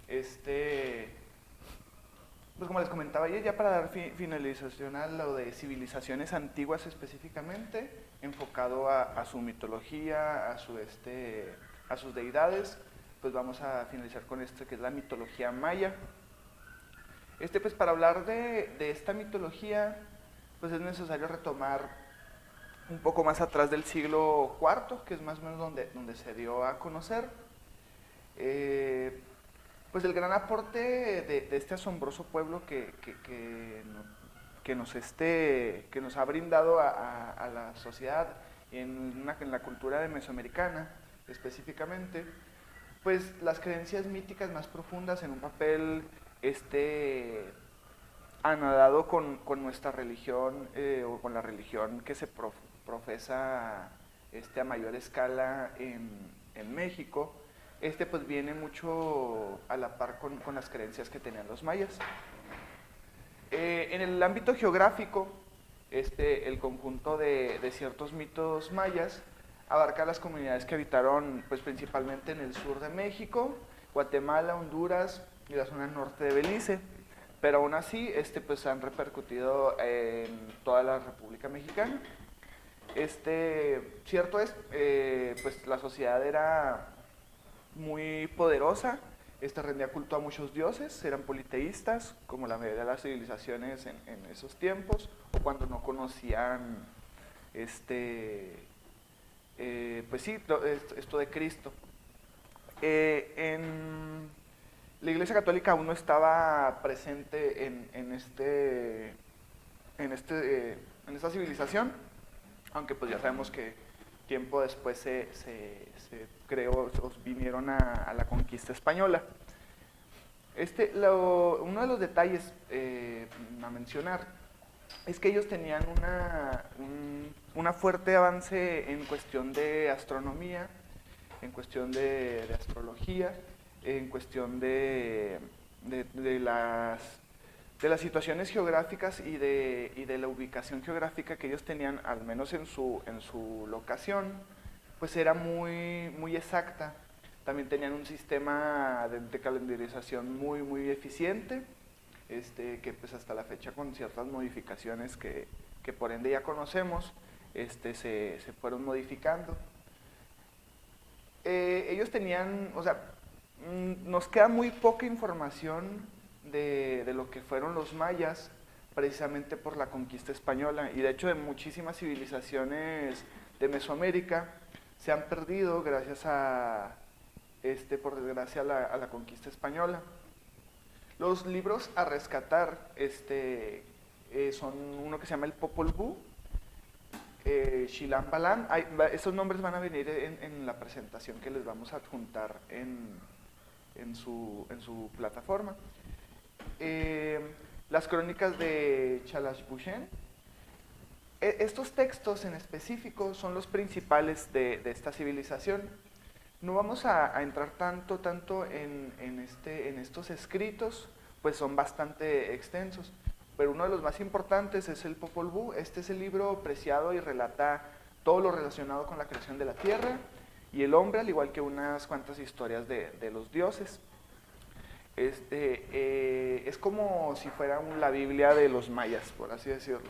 Este, pues como les comentaba ayer, ya para dar finalización a lo de civilizaciones antiguas específicamente, enfocado a su mitología, a sus deidades, pues vamos a finalizar con esto que es la mitología maya. Pues para hablar de esta mitología, pues es necesario retomar un poco más atrás del siglo IV, que es más o menos donde se dio a conocer. Eh, pues el gran aporte de este asombroso pueblo que nos ha brindado a la sociedad en la cultura de mesoamericana específicamente, pues las creencias míticas más profundas en un papel anodado con nuestra religión o con la religión que se profesa a mayor escala en México, pues viene mucho a la par con las creencias que tenían los mayas. En el ámbito geográfico, el conjunto de ciertos mitos mayas abarca las comunidades que habitaron pues, principalmente en el sur de México, Guatemala, Honduras y la zona norte de Belice, pero aún así pues, han repercutido en toda la República Mexicana. Cierto es, pues la sociedad era muy poderosa, rendía culto a muchos dioses, eran politeístas, como la mayoría de las civilizaciones en esos tiempos, o cuando no conocían pues sí, esto de Cristo. En la Iglesia Católica aún no estaba presente en esta civilización, aunque pues ya sabemos que tiempo después se creó, vinieron a la conquista española. Uno de los detalles a mencionar es que ellos tenían una fuerte avance en cuestión de astronomía, en cuestión de astrología, en cuestión de las situaciones geográficas y de la ubicación geográfica que ellos tenían, al menos en su locación, pues era muy exacta. También tenían un sistema de calendarización muy eficiente, que pues hasta la fecha con ciertas modificaciones que por ende ya conocemos, se fueron modificando. Ellos tenían, o sea, nos queda muy poca información de lo que fueron los mayas, precisamente por la conquista española, y de hecho de muchísimas civilizaciones de Mesoamérica se han perdido gracias por desgracia, a la conquista española. Los libros a rescatar son uno que se llama el Popol Vuh, Chilam Balam. Esos nombres van a venir en la presentación que les vamos a adjuntar en su plataforma. Las crónicas de Chalashbuchen. Estos textos en específico son los principales de esta civilización. No vamos a entrar tanto en estos escritos, pues son bastante extensos, pero uno de los más importantes es el Popol Vuh. Este es el libro preciado y relata todo lo relacionado con la creación de la tierra y el hombre, al igual que unas cuantas historias de los dioses. Es como si fuera la Biblia de los mayas, por así decirlo.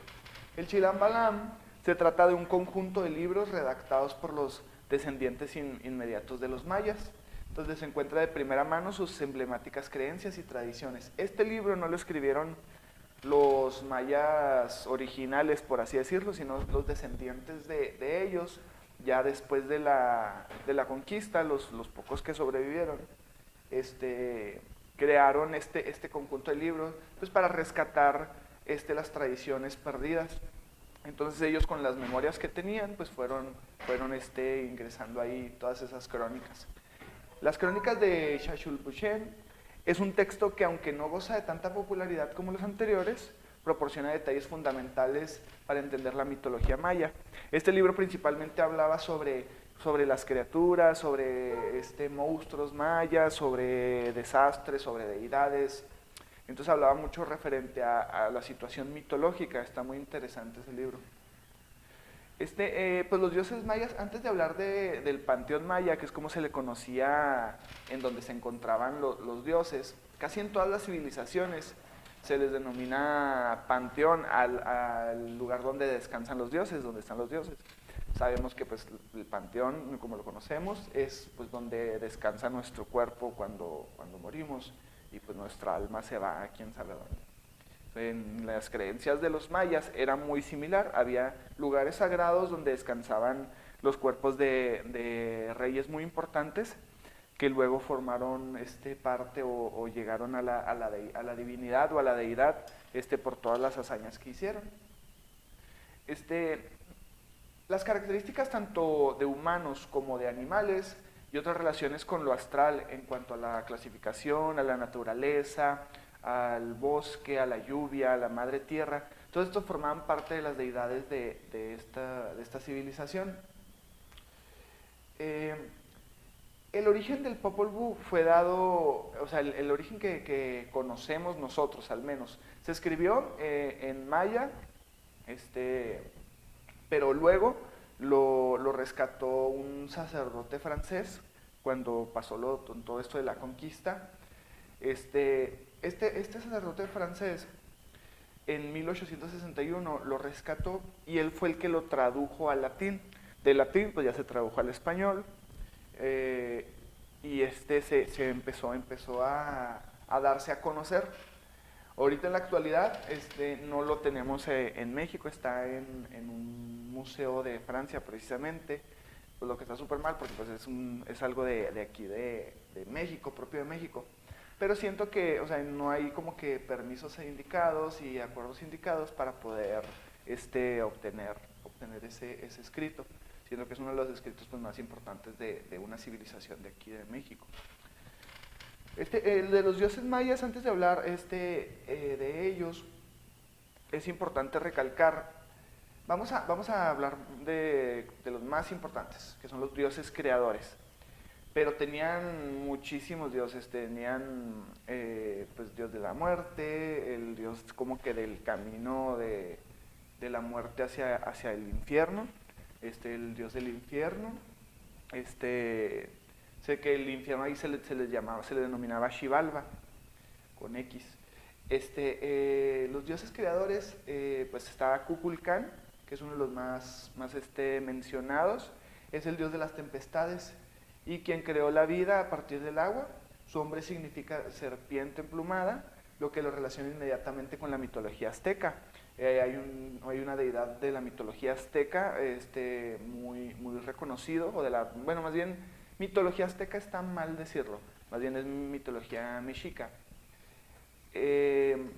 El Chilam Balam se trata de un conjunto de libros redactados por los descendientes inmediatos de los mayas. Entonces se encuentra de primera mano sus emblemáticas creencias y tradiciones. Este libro no lo escribieron los mayas originales, por así decirlo, sino los descendientes de ellos, ya después de la conquista, los pocos que sobrevivieron, crearon este conjunto de libros pues, para rescatar las tradiciones perdidas. Entonces ellos con las memorias que tenían, pues fueron ingresando ahí todas esas crónicas. Las crónicas de Shashulbuchen es un texto que, aunque no goza de tanta popularidad como los anteriores, proporciona detalles fundamentales para entender la mitología maya. Este libro principalmente hablaba sobre las criaturas, sobre monstruos mayas, sobre desastres, sobre deidades. Entonces hablaba mucho referente a la situación mitológica. Está muy interesante ese libro. Pues los dioses mayas, antes de hablar del panteón maya, que es como se le conocía en donde se encontraban los dioses, casi en todas las civilizaciones se les denomina panteón al lugar donde descansan los dioses, donde están los dioses. Sabemos que pues el panteón, como lo conocemos, es pues donde descansa nuestro cuerpo cuando morimos y pues nuestra alma se va a quién sabe dónde. En las creencias de los mayas era muy similar, había lugares sagrados donde descansaban los cuerpos de reyes muy importantes que luego formaron parte o llegaron a la divinidad o a la deidad por todas las hazañas que hicieron. Las características tanto de humanos como de animales y otras relaciones con lo astral en cuanto a la clasificación, a la naturaleza, al bosque, a la lluvia, a la madre tierra, todo esto formaban parte de las deidades de esta civilización. El origen del Popol Vuh fue dado, o sea, el origen que conocemos nosotros al menos, se escribió en maya, pero luego lo rescató un sacerdote francés cuando pasó todo esto de la conquista. Este sacerdote francés en 1861 lo rescató y él fue el que lo tradujo al latín. Del latín pues ya se tradujo al español y se empezó a darse a conocer. Ahorita en la actualidad no lo tenemos en México, está en un museo de Francia precisamente, pues lo que está súper mal porque pues es algo de aquí de México, propio de México. Pero siento que, o sea, no hay como que permisos indicados y acuerdos indicados para poder obtener ese escrito, siendo que es uno de los escritos pues, más importantes de una civilización de aquí de México. El de los dioses mayas, antes de hablar de ellos, es importante recalcar, vamos a hablar de los más importantes, que son los dioses creadores. Pero tenían muchísimos dioses, tenían pues dios de la muerte, el dios como que del camino de la muerte hacia el infierno, el dios del infierno, sé que el infierno ahí se le denominaba Xibalba, con X. Los dioses creadores, pues está Kukulcán, que es uno de los más mencionados, es el dios de las tempestades, y quien creó la vida a partir del agua. Su nombre significa serpiente emplumada, lo que lo relaciona inmediatamente con la mitología azteca. Hay una deidad de la mitología azteca muy reconocido, bueno, más bien mitología azteca está mal decirlo, más bien es mitología mexica. El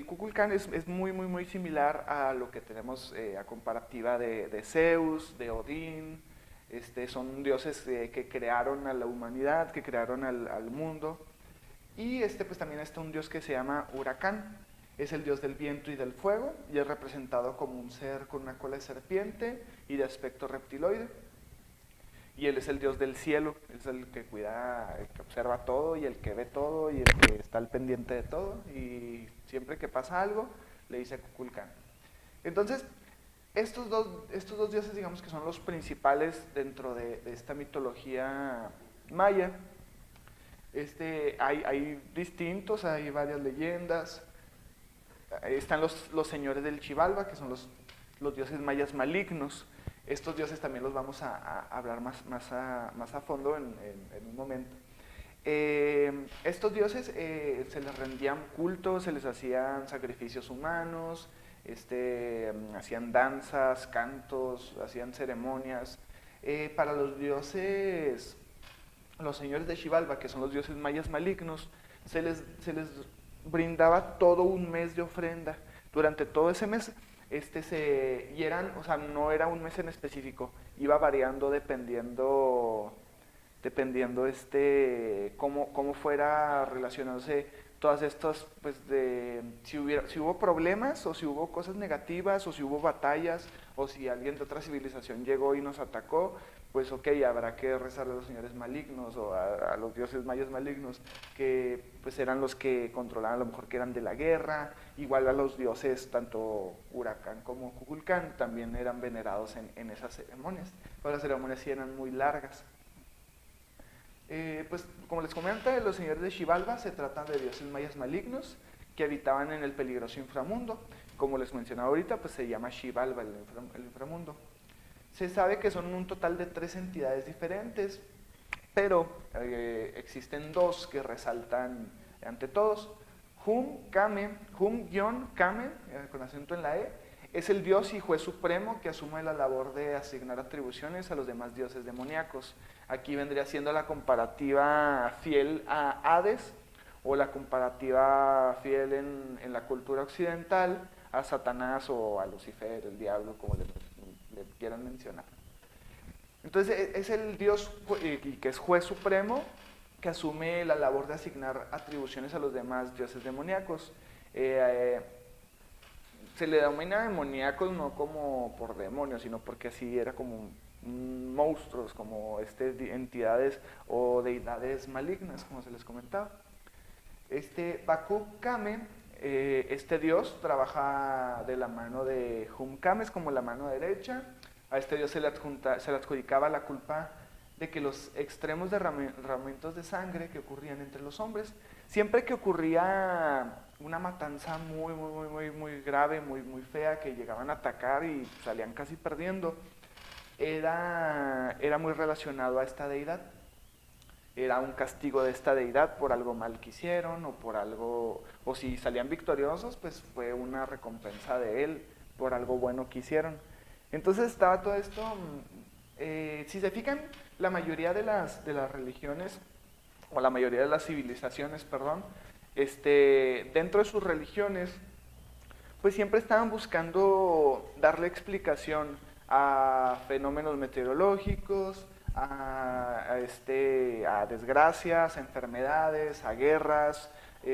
Kukulcán es muy similar a lo que tenemos a comparativa de Zeus, de Odín. Son dioses que crearon a la humanidad, que crearon al mundo. Y pues también está un dios que se llama Huracán. Es el dios del viento y del fuego y es representado como un ser con una cola de serpiente y de aspecto reptiloide. Y él es el dios del cielo, es el que cuida, el que observa todo y el que ve todo y el que está al pendiente de todo. Y siempre que pasa algo, le dice Kukulcán. Entonces, estos dos dioses, digamos que son los principales dentro de esta mitología maya. Hay distintos, hay varias leyendas. Están los señores del Xibalba, que son los dioses mayas malignos. Estos dioses también los vamos a hablar más a fondo en un momento. Estos dioses se les rendían cultos, se les hacían sacrificios humanos, hacían danzas, cantos, hacían ceremonias. Para los dioses, los señores de Xibalba, que son los dioses mayas malignos, se les brindaba todo un mes de ofrenda. Durante todo ese mes, o sea, no era un mes en específico, iba variando dependiendo cómo fuera relacionándose todas estas, pues si hubo problemas o si hubo cosas negativas o si hubo batallas o si alguien de otra civilización llegó y nos atacó, pues ok, habrá que rezarle a los señores malignos o a los dioses mayas malignos, que pues eran los que controlaban, a lo mejor que eran de la guerra, igual a los dioses, tanto Huracán como Kukulcán, también eran venerados en esas ceremonias, pero las ceremonias sí eran muy largas. Pues como les comenta, los señores de Xibalba se tratan de dioses mayas malignos que habitaban en el peligroso inframundo. Como les mencionaba ahorita, pues se llama Xibalba el inframundo. Se sabe que son un total de 3 entidades diferentes, pero existen 2 que resaltan ante todos. Hum-Kame, Hum-Kame, con acento en la E, es el dios y juez supremo que asume la labor de asignar atribuciones a los demás dioses demoníacos. Aquí vendría siendo la comparativa fiel a Hades o la comparativa fiel en la cultura occidental a Satanás o a Lucifer, el diablo, como le quieran mencionar. Entonces es el dios que es juez supremo que asume la labor de asignar atribuciones a los demás dioses demoníacos. Se le denomina demoníacos no como por demonios, sino porque así era como monstruos, como entidades o deidades malignas, como se les comentaba. Bakuk Kame, este dios, trabaja de la mano de Hum-Kame, es como la mano derecha. A este dios se le adjudicaba la culpa de que los extremos derramamientos de sangre que ocurrían entre los hombres, siempre que ocurría una matanza muy grave, muy fea, que llegaban a atacar y salían casi perdiendo, era muy relacionado a esta deidad. Era un castigo de esta deidad por algo mal que hicieron o por algo, o si salían victoriosos, pues fue una recompensa de él por algo bueno que hicieron. Entonces estaba todo esto, si se fijan, la mayoría de las religiones, o la mayoría de las civilizaciones, perdón, dentro de sus religiones, pues siempre estaban buscando darle explicación a fenómenos meteorológicos, a desgracias, a enfermedades, a guerras, a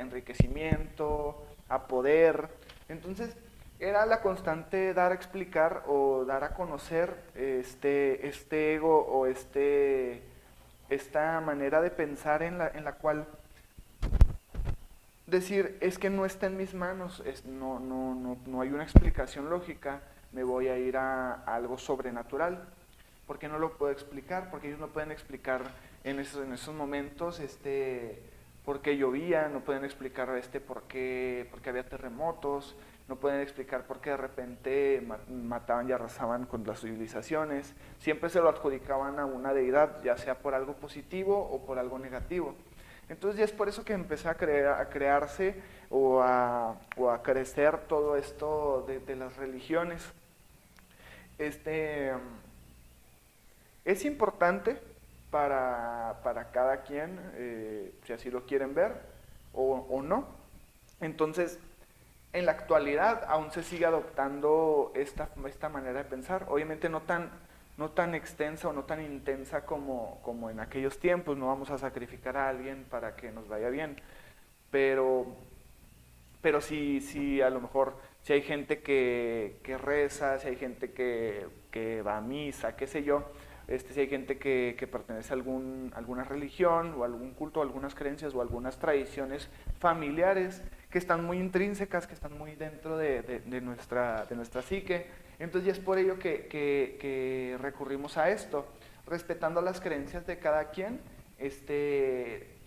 enriquecimiento, a poder. Entonces, era la constante dar a explicar o dar a conocer este ego o esta manera de pensar en la cual decir, es que no está en mis manos, no hay una explicación lógica, me voy a ir a algo sobrenatural. ¿Por qué no lo puedo explicar? Porque ellos no pueden explicar en esos momentos por qué llovía, no pueden explicar por qué había terremotos, no pueden explicar por qué de repente mataban y arrasaban con las civilizaciones. Siempre se lo adjudicaban a una deidad, ya sea por algo positivo o por algo negativo. Entonces ya es por eso que empecé a crearse o a crecer todo esto de las religiones. Es importante para cada quien, si así lo quieren ver o no. Entonces, en la actualidad aún se sigue adoptando esta manera de pensar, obviamente no tan extensa o no tan intensa como en aquellos tiempos, no vamos a sacrificar a alguien para que nos vaya bien, pero sí a lo mejor, si hay gente que reza, si hay gente que va a misa, qué sé yo, si hay gente que pertenece a alguna religión o algún culto, o algunas creencias o algunas tradiciones familiares que están muy intrínsecas, que están muy dentro de nuestra psique. Entonces ya es por ello que recurrimos a esto, respetando las creencias de cada quien,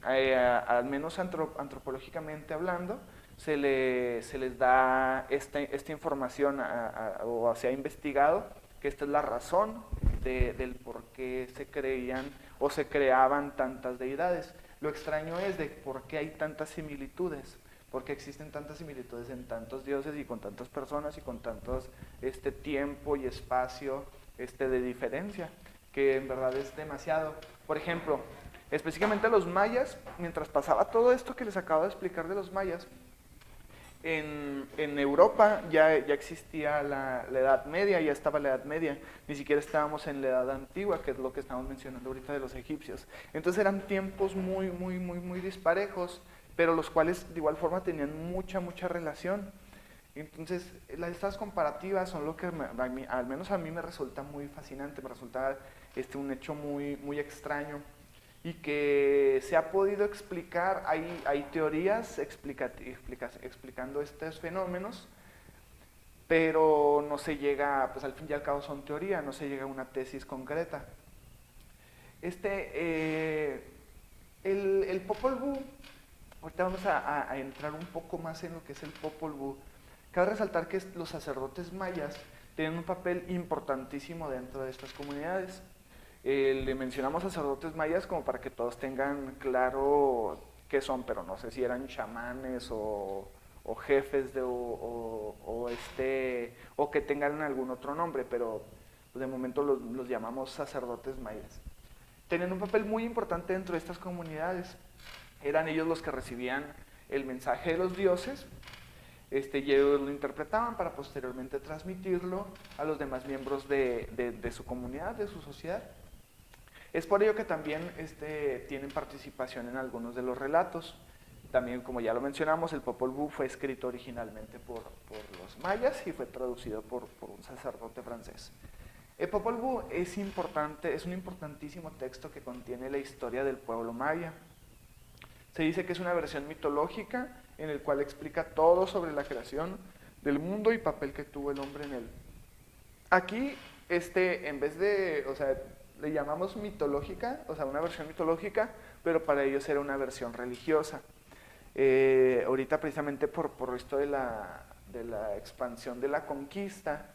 al menos antropológicamente hablando, se les da esta información o se ha investigado que esta es la razón del por qué se creían o se creaban tantas deidades. Lo extraño es de por qué hay tantas similitudes, por qué existen tantas similitudes en tantos dioses y con tantas personas y con tantos tiempo y espacio de diferencia, que en verdad es demasiado. Por ejemplo, específicamente los mayas, mientras pasaba todo esto que les acabo de explicar de los mayas, en Europa ya existía la Edad Media, ya estaba la Edad Media, ni siquiera estábamos en la Edad Antigua, que es lo que estamos mencionando ahorita de los egipcios. Entonces eran tiempos muy disparejos, pero los cuales de igual forma tenían mucha relación. Entonces, estas comparativas son lo que al menos a mí me resulta muy fascinante, me resulta un hecho muy extraño y que se ha podido explicar, hay teorías explicando estos fenómenos, pero no se llega, pues al fin y al cabo son teoría, no se llega a una tesis concreta. El Popol Vuh, ahorita vamos a entrar un poco más en lo que es el Popol Vuh. Cabe resaltar que los sacerdotes mayas tienen un papel importantísimo dentro de estas comunidades. Le mencionamos sacerdotes mayas como para que todos tengan claro qué son, pero no sé si eran chamanes o jefes o que tengan algún otro nombre, pero de momento los llamamos sacerdotes mayas. Tenían un papel muy importante dentro de estas comunidades. Eran ellos los que recibían el mensaje de los dioses, y ellos lo interpretaban para posteriormente transmitirlo a los demás miembros de su comunidad, de su sociedad. Es por ello que también tienen participación en algunos de los relatos. También, como ya lo mencionamos, el Popol Vuh fue escrito originalmente por los mayas y fue traducido por un sacerdote francés. El Popol Vuh es importante, es un importantísimo texto que contiene la historia del pueblo maya. Se dice que es una versión mitológica en el cual explica todo sobre la creación del mundo y papel que tuvo el hombre en él. Aquí, en vez de, o sea, le llamamos mitológica, o sea, una versión mitológica, pero para ellos era una versión religiosa. Ahorita precisamente por esto de la expansión de la conquista,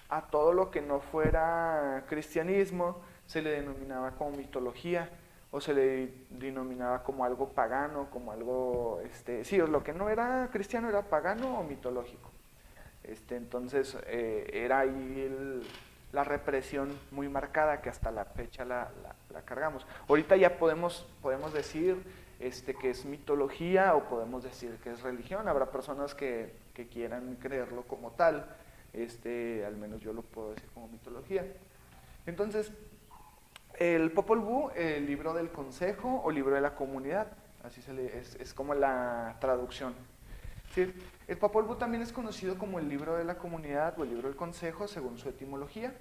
a todo lo que no fuera cristianismo se le denominaba como mitología, o se le denominaba como algo pagano, como algo, sí, lo que no era cristiano era pagano o mitológico. Entonces era ahí la represión muy marcada que hasta la fecha la cargamos. Ahorita ya podemos decir que es mitología o podemos decir que es religión. Habrá personas que quieran creerlo como tal, al menos yo lo puedo decir como mitología. Entonces, el Popol Vuh, el libro del consejo o libro de la comunidad, así es como la traducción. ¿Sí? El Popol Vuh también es conocido como el libro de la comunidad o el libro del consejo según su etimología.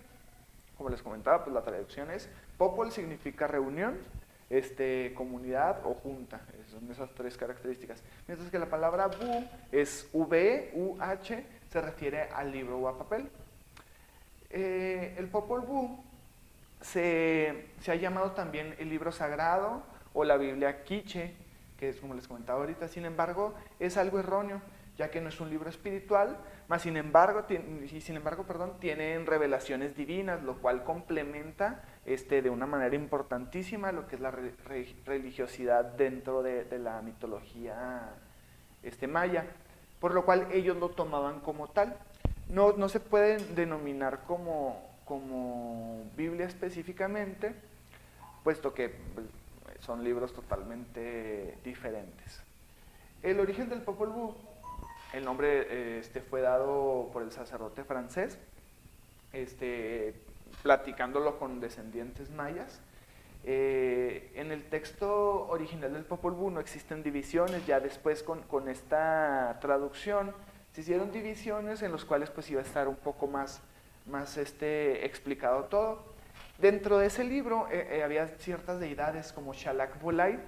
Como les comentaba, pues la traducción es Popol significa reunión, comunidad o junta, son esas tres características. Mientras que la palabra Vuh es V-U-H, se refiere al libro o a papel. El Popol Vuh se ha llamado también el libro sagrado o la Biblia Quiche, que es como les comentaba ahorita. Sin embargo, es algo erróneo, ya que no es un libro espiritual, mas sin embargo, tienen revelaciones divinas, lo cual complementa de una manera importantísima lo que es la religiosidad dentro de la mitología maya, por lo cual ellos lo tomaban como tal. No se pueden denominar como Biblia específicamente, puesto que son libros totalmente diferentes. El origen del Popol Vuh, el nombre fue dado por el sacerdote francés, platicándolo con descendientes mayas. En el texto original del Popol Vuh no existen divisiones, ya después con esta traducción se hicieron divisiones en las cuales pues iba a estar un poco más explicado todo. Dentro de ese libro había ciertas deidades como Shalak Bolai,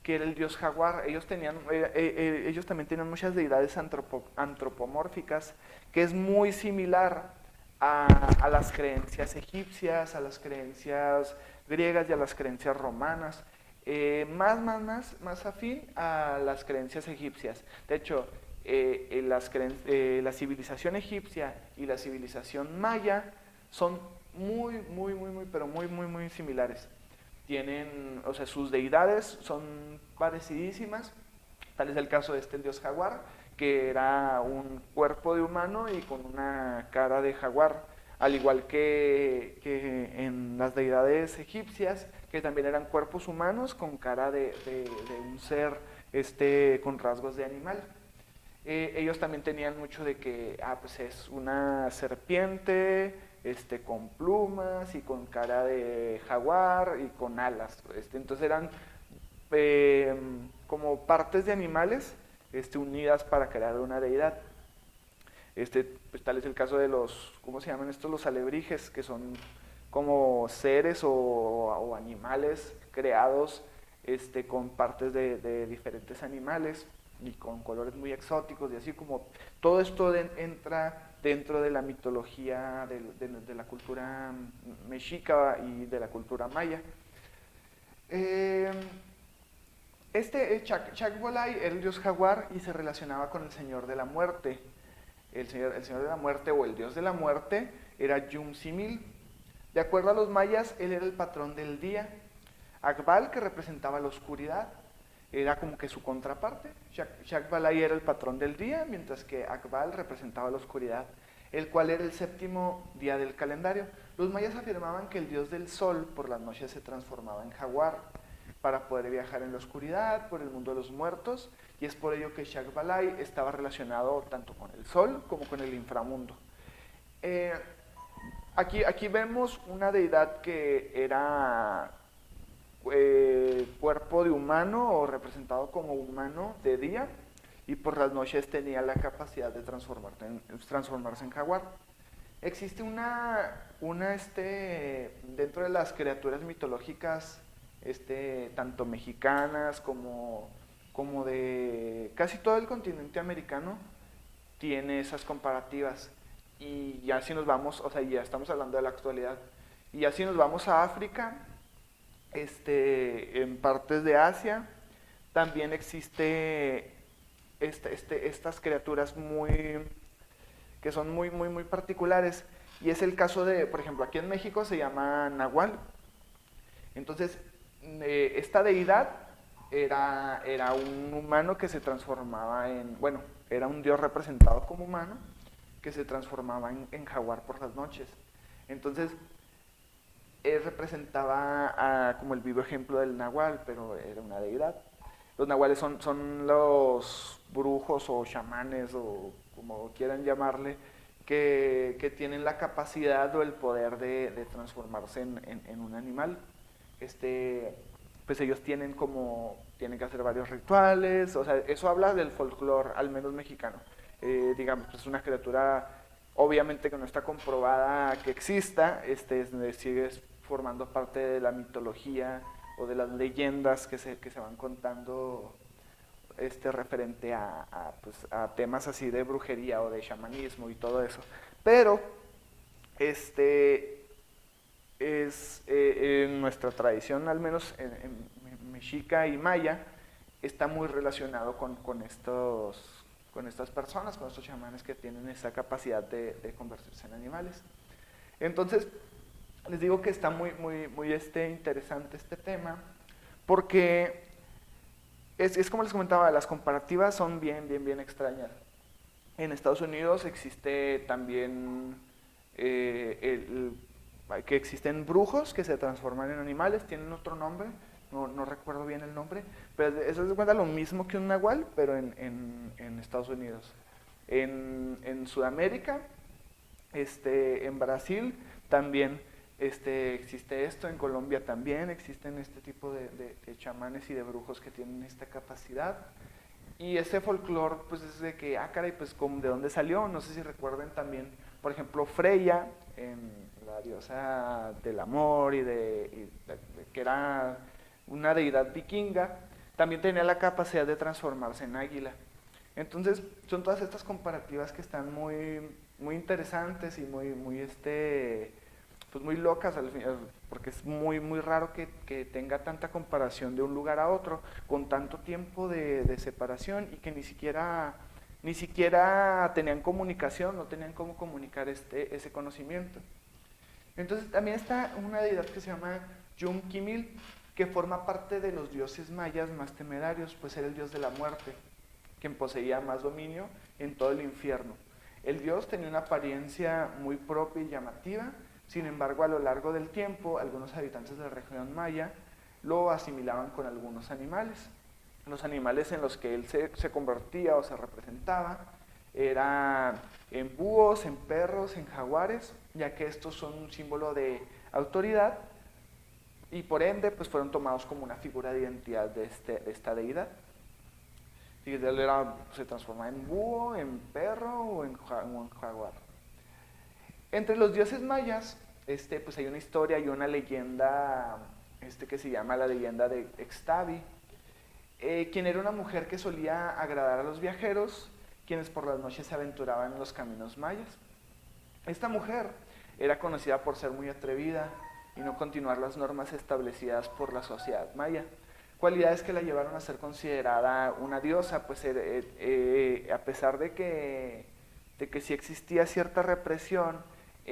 que era el dios jaguar. Ellos también tenían muchas deidades antropomórficas, que es muy similar a las creencias egipcias, a las creencias griegas y a las creencias romanas, más afín a las creencias egipcias. De hecho, la civilización egipcia y la civilización maya son muy similares. Tienen, o sea, sus deidades son parecidísimas. Tal es el caso de el dios jaguar, que era un cuerpo de humano y con una cara de jaguar, al igual que en las deidades egipcias, que también eran cuerpos humanos con cara de un ser con rasgos de animal. Ellos también tenían mucho de que pues es una serpiente con plumas y con cara de jaguar y con alas. Entonces eran como partes de animales unidas para crear una deidad. Pues tal es el caso de los, ¿cómo se llaman estos? Los alebrijes, que son como seres o animales creados con partes de diferentes animales y con colores muy exóticos y así como todo esto entra dentro de la mitología de la cultura mexica y de la cultura maya. Eh, Chacbolay era el dios jaguar y se relacionaba con el señor de la muerte. El señor de la muerte o el dios de la muerte era Yum-Simil. De acuerdo a los mayas, él era el patrón del día. Akbal, que representaba la oscuridad, era como que su contraparte. Shakbalai era el patrón del día, mientras que Akbal representaba la oscuridad, el cual era el séptimo día del calendario. Los mayas afirmaban que el dios del sol por las noches se transformaba en jaguar para poder viajar en la oscuridad, por el mundo de los muertos, y es por ello que Shakbalai estaba relacionado tanto con el sol como con el inframundo. Aquí vemos una deidad que era cuerpo de humano o representado como humano de día y por las noches tenía la capacidad de transformarse en jaguar. Existe dentro de las criaturas mitológicas, tanto mexicanas como de casi todo el continente americano, tiene esas comparativas. Y ya si nos vamos, o sea, ya estamos hablando de la actualidad, y ya si nos vamos a África, en partes de Asia, también existe estas criaturas que son muy particulares. Y es el caso de, por ejemplo, aquí en México se llama Nahual. Entonces, esta deidad era un humano que se transformaba bueno, era un dios representado como humano que se transformaba en jaguar por las noches. Entonces, él representaba como el vivo ejemplo del nahual, pero era una deidad. Los nahuales son los brujos o chamanes o como quieran llamarle, que tienen la capacidad o el poder de transformarse en un animal. Pues ellos tienen que hacer varios rituales, o sea, eso habla del folclore, al menos mexicano. Digamos, pues es una criatura obviamente que no está comprobada que exista, sigue formando parte de la mitología o de las leyendas que se van contando referente pues, a temas así de brujería o de chamanismo y todo eso. Pero en nuestra tradición, al menos en mexica y maya, está muy relacionado con estas personas, con estos chamanes que tienen esa capacidad de convertirse en animales. Entonces, les digo que está muy interesante este tema, porque es como les comentaba, las comparativas son bien extrañas. En Estados Unidos existe también que existen brujos que se transforman en animales, tienen otro nombre, no recuerdo bien el nombre, pero eso es cuenta lo mismo que un nahual, pero en Estados Unidos. En Sudamérica, en Brasil también existe esto, en Colombia también existen este tipo de chamanes y de brujos que tienen esta capacidad. Y ese folclore, pues es de que, caray, pues ¿de dónde salió? No sé si recuerden también, por ejemplo, Freya, la diosa del amor que era una deidad vikinga, también tenía la capacidad de transformarse en águila. Entonces, son todas estas comparativas que están muy interesantes y pues muy locas al final, porque es muy raro que tenga tanta comparación de un lugar a otro, con tanto tiempo de separación y que ni siquiera tenían comunicación, no tenían cómo comunicar ese conocimiento. Entonces también está una deidad que se llama Yum-Kimil, que forma parte de los dioses mayas más temerarios, pues era el dios de la muerte, quien poseía más dominio en todo el infierno. El dios tenía una apariencia muy propia y llamativa. Sin embargo, a lo largo del tiempo, algunos habitantes de la región maya lo asimilaban con algunos animales. Los animales en los que él se convertía o se representaba eran en búhos, en perros, en jaguares, ya que estos son un símbolo de autoridad y por ende pues fueron tomados como una figura de identidad de esta deidad. Y él se transformaba en búho, en perro o en jaguar. Entre los dioses mayas, pues hay una historia y una leyenda que se llama la leyenda de Ixtabi, quien era una mujer que solía agradar a los viajeros, quienes por las noches se aventuraban en los caminos mayas. Esta mujer era conocida por ser muy atrevida y no continuar las normas establecidas por la sociedad maya, cualidades que la llevaron a ser considerada una diosa, pues a pesar de que sí existía cierta represión,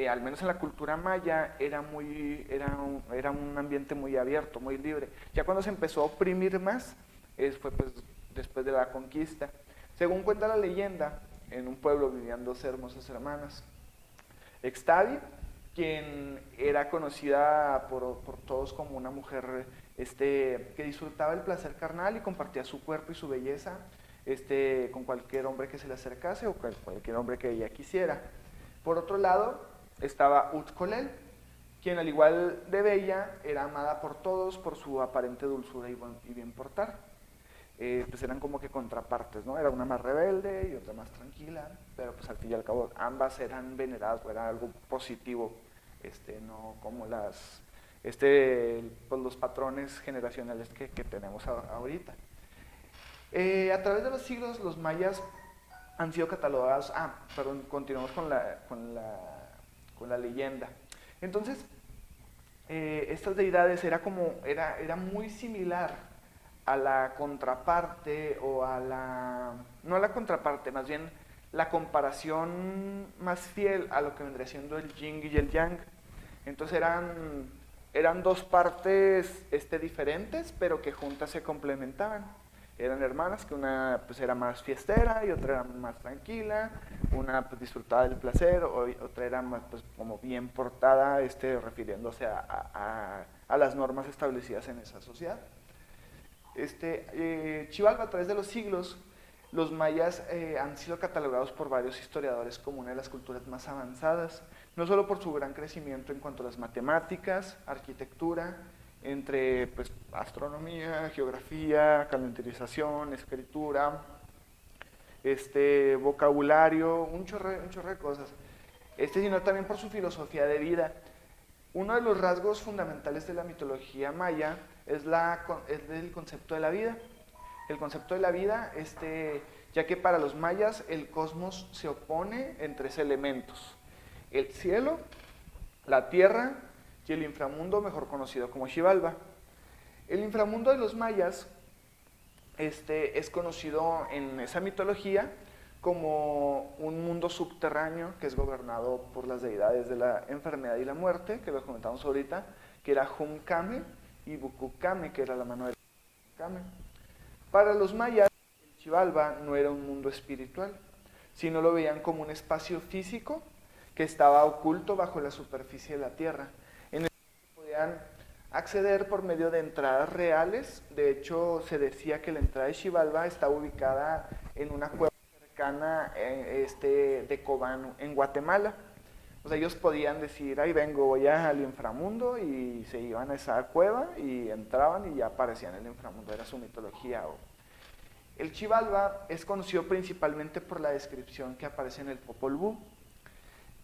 al menos en la cultura maya era un ambiente muy abierto, muy libre. Ya cuando se empezó a oprimir más, fue pues después de la conquista. Según cuenta la leyenda, en un pueblo vivían dos hermosas hermanas. Ixtabi, quien era conocida por todos como una mujer que disfrutaba el placer carnal y compartía su cuerpo y su belleza con cualquier hombre que se le acercase o cualquier hombre que ella quisiera. Por otro lado, estaba Utkolel, quien al igual de bella era amada por todos por su aparente dulzura y bien portar. Pues eran como que contrapartes, ¿no? Era una más rebelde y otra más tranquila, pero pues al fin y al cabo ambas eran veneradas, era algo positivo, no como pues los patrones generacionales que tenemos ahorita. A través de los siglos los mayas han sido catalogados, continuamos con la leyenda. Entonces, estas deidades era muy similar a la contraparte no a la contraparte, más bien la comparación más fiel a lo que vendría siendo el yin y el yang. Entonces eran dos partes diferentes, pero que juntas se complementaban. Eran hermanas, que una pues era más fiestera y otra era más tranquila, una pues disfrutaba del placer, otra era más pues como bien portada, refiriéndose a las normas establecidas en esa sociedad. Xibalba, a través de los siglos, los mayas han sido catalogados por varios historiadores como una de las culturas más avanzadas, no solo por su gran crecimiento en cuanto a las matemáticas, arquitectura, entre pues, astronomía, geografía, calendarización, escritura, vocabulario, un chorro de cosas, sino también por su filosofía de vida. Uno de los rasgos fundamentales de la mitología maya es el concepto de la vida. El concepto de la vida, ya que para los mayas el cosmos se opone en tres elementos: el cielo, la tierra y el inframundo, mejor conocido como Xibalba. El inframundo de los mayas es conocido en esa mitología como un mundo subterráneo que es gobernado por las deidades de la enfermedad y la muerte, que lo comentamos ahorita, que era Humkame, y Bukukame, que era la mano de Kame. Para los mayas, el Xibalba no era un mundo espiritual, sino lo veían como un espacio físico que estaba oculto bajo la superficie de la tierra, en el que podían acceder por medio de entradas reales. De hecho, se decía que la entrada de Xibalba estaba ubicada en una cueva cercana de Cobán, en Guatemala. O sea, ellos podían decir, ahí vengo, voy al inframundo, y se iban a esa cueva y entraban y ya aparecían en el inframundo, era su mitología. El Xibalba es conocido principalmente por la descripción que aparece en el Popol Vuh,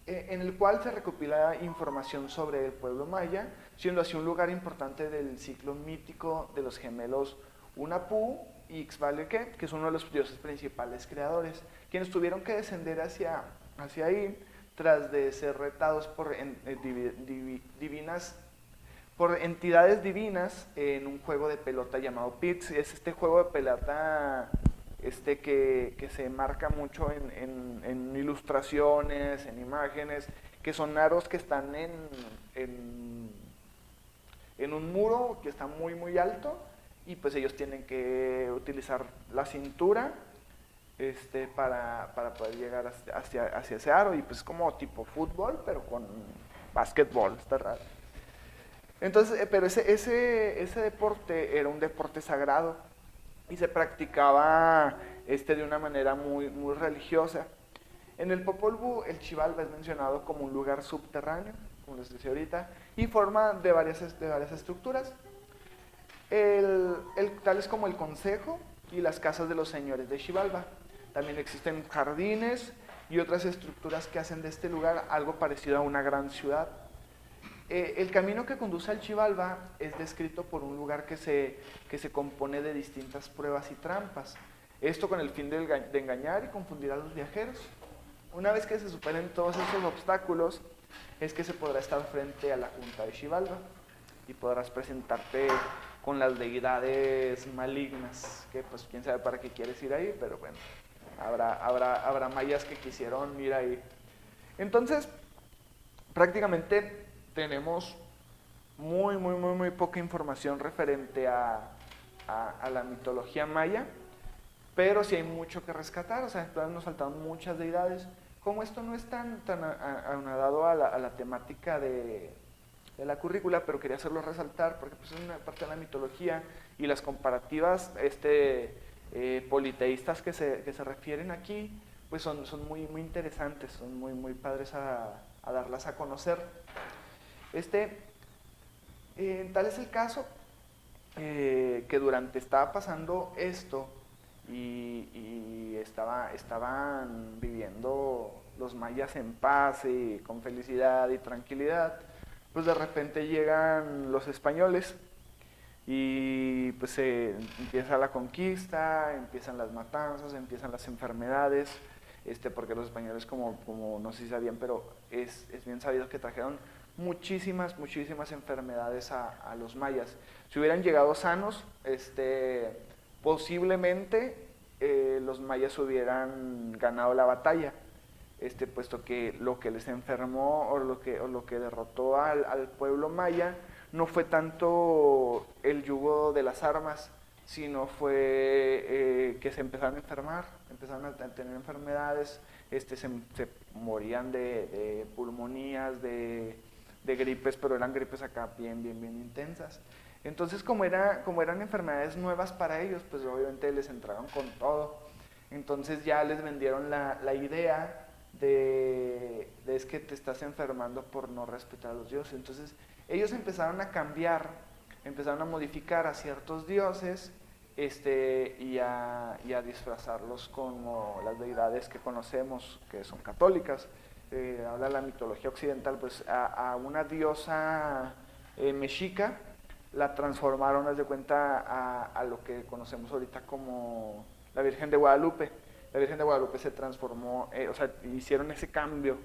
en el cual se recopila información sobre el pueblo maya, siendo así un lugar importante del ciclo mítico de los gemelos Hunahpu y Xbalayque, que es uno de los dioses principales creadores, quienes tuvieron que descender hacia ahí tras de ser retados por entidades divinas en un juego de pelota llamado Pits. Es este juego de pelota que se marca mucho en ilustraciones, en imágenes, que son aros que están en un muro que está muy muy alto, y pues ellos tienen que utilizar la cintura para poder llegar hacia ese aro, y pues como tipo fútbol, pero con básquetbol, está raro. Entonces, pero ese deporte era un deporte sagrado y se practicaba de una manera muy, muy religiosa. En el Popol Vuh, el Xibalba es mencionado como un lugar subterráneo, como les decía ahorita, y forma de varias estructuras. Tales como el consejo, y las casas de los señores de Xibalba. También existen jardines y otras estructuras que hacen de este lugar algo parecido a una gran ciudad. El camino que conduce al Xibalba es descrito por un lugar que se compone de distintas pruebas y trampas. Esto con el fin de engañar y confundir a los viajeros. Una vez que se superen todos estos obstáculos, es que se podrá estar frente a la Junta de Xibalba y podrás presentarte con las deidades malignas, que pues quién sabe para qué quieres ir ahí, pero bueno, habrá mayas que quisieron ir ahí. Entonces, prácticamente tenemos muy poca información referente a la mitología maya, pero sí hay mucho que rescatar, o sea, todavía nos faltan muchas deidades. Como esto no es tan aunado a la temática de la currícula, pero quería hacerlo resaltar porque pues, es una parte de la mitología y las comparativas politeístas que se refieren aquí, pues son muy interesantes, son muy padres a darlas a conocer. Tal es el caso que durante estaba pasando esto y estaban viviendo los mayas en paz y con felicidad y tranquilidad, pues de repente llegan los españoles y pues se empieza la conquista, empiezan las matanzas, empiezan las enfermedades, porque los españoles como no sé si sabían, pero es bien sabido que trajeron muchísimas enfermedades a los mayas. Si hubieran llegado sanos, posiblemente los mayas hubieran ganado la batalla, puesto que lo que les enfermó o lo que derrotó al pueblo maya no fue tanto el yugo de las armas, sino fue que se empezaron a enfermar, empezaron a tener enfermedades, se morían de pulmonías, de gripes, pero eran gripes acá bien intensas. Entonces, como eran enfermedades nuevas para ellos, pues obviamente les entraron con todo. Entonces ya les vendieron la idea de es que te estás enfermando por no respetar a los dioses. Entonces ellos empezaron a cambiar, empezaron a modificar a ciertos dioses y a disfrazarlos como las deidades que conocemos, que son católicas. Habla la mitología occidental, pues a una diosa mexica la transformaron, haz de cuenta, a lo que conocemos ahorita como la Virgen de Guadalupe. La Virgen de Guadalupe se transformó, o sea, hicieron ese cambio,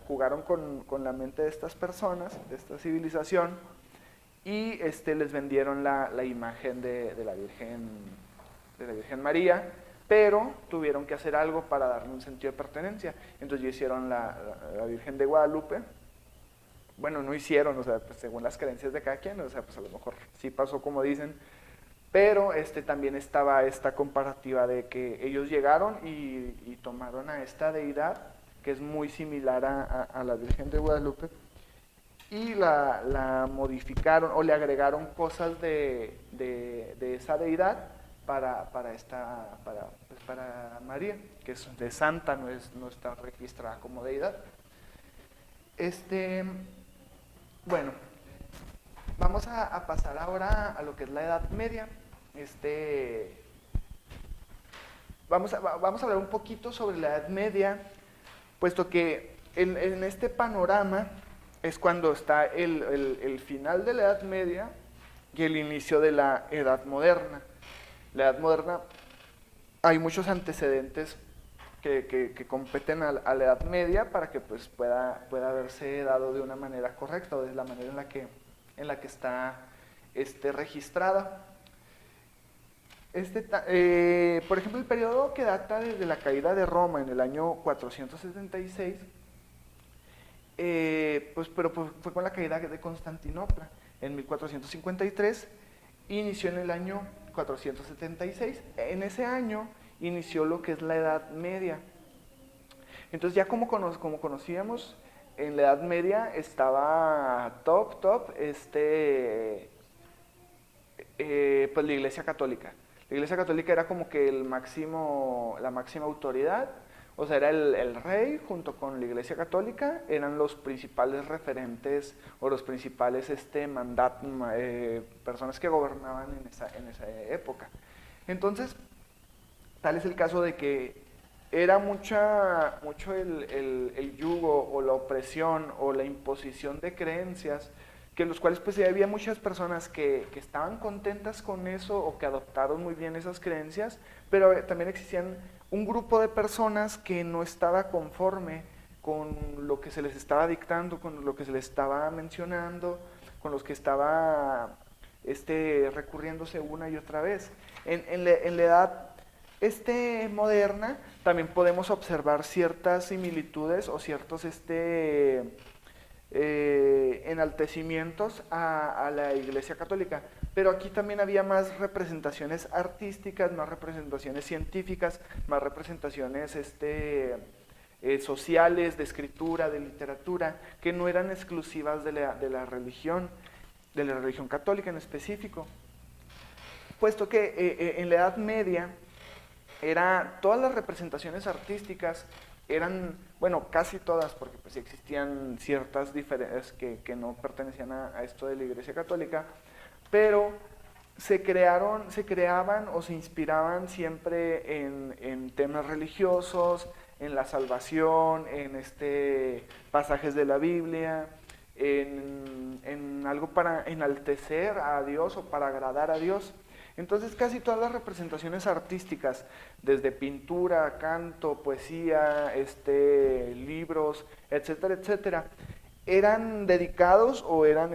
jugaron con la mente de estas personas, de esta civilización, y les vendieron la imagen de la Virgen María, pero tuvieron que hacer algo para darle un sentido de pertenencia. Entonces ya hicieron la Virgen de Guadalupe. Bueno, no hicieron, o sea, pues según las creencias de cada quien, o sea, pues a lo mejor sí pasó como dicen, pero también estaba esta comparativa de que ellos llegaron y tomaron a esta deidad, que es muy similar a la Virgen de Guadalupe, y la modificaron o le agregaron cosas de esa deidad para María, que es de santa, no está registrada como deidad. Bueno, vamos a pasar ahora a lo que es la Edad Media. Vamos a hablar un poquito sobre la Edad Media, puesto que en este panorama es cuando está el final de la Edad Media y el inicio de la Edad Moderna. La Edad Moderna, hay muchos antecedentes que competen a la Edad Media para que pues, pueda haberse dado de una manera correcta o de la manera en la que está registrada. Por ejemplo, el periodo que data desde la caída de Roma en el año 476, pero fue con la caída de Constantinopla en 1453, inició en el año 476. En ese año inició lo que es la Edad Media. Entonces ya como conocíamos, en la Edad Media estaba top, pues la Iglesia Católica. La Iglesia Católica era como que la máxima autoridad. O sea, era el rey junto con la Iglesia Católica, eran los principales referentes o los principales personas que gobernaban en esa época. Entonces, tal es el caso de que era mucho el yugo o la opresión o la imposición de creencias, que en los cuales pues había muchas personas que estaban contentas con eso o que adoptaron muy bien esas creencias, pero también existían un grupo de personas que no estaba conforme con lo que se les estaba dictando, con lo que se les estaba mencionando, con los que estaba recurriéndose una y otra vez. En la edad moderna también podemos observar ciertas similitudes o ciertos enaltecimientos a la Iglesia Católica, pero aquí también había más representaciones artísticas, más representaciones científicas, más representaciones sociales, de escritura, de literatura, que no eran exclusivas de la religión católica en específico, puesto que en la Edad Media todas las representaciones artísticas eran, bueno, casi todas, porque pues existían ciertas diferencias que no pertenecían a esto de la Iglesia Católica, pero se creaban o se inspiraban siempre en temas religiosos, en la salvación, en pasajes de la Biblia, en algo para enaltecer a Dios o para agradar a Dios. Entonces casi todas las representaciones artísticas, desde pintura, canto, poesía, libros, etcétera, etcétera, eran dedicados o eran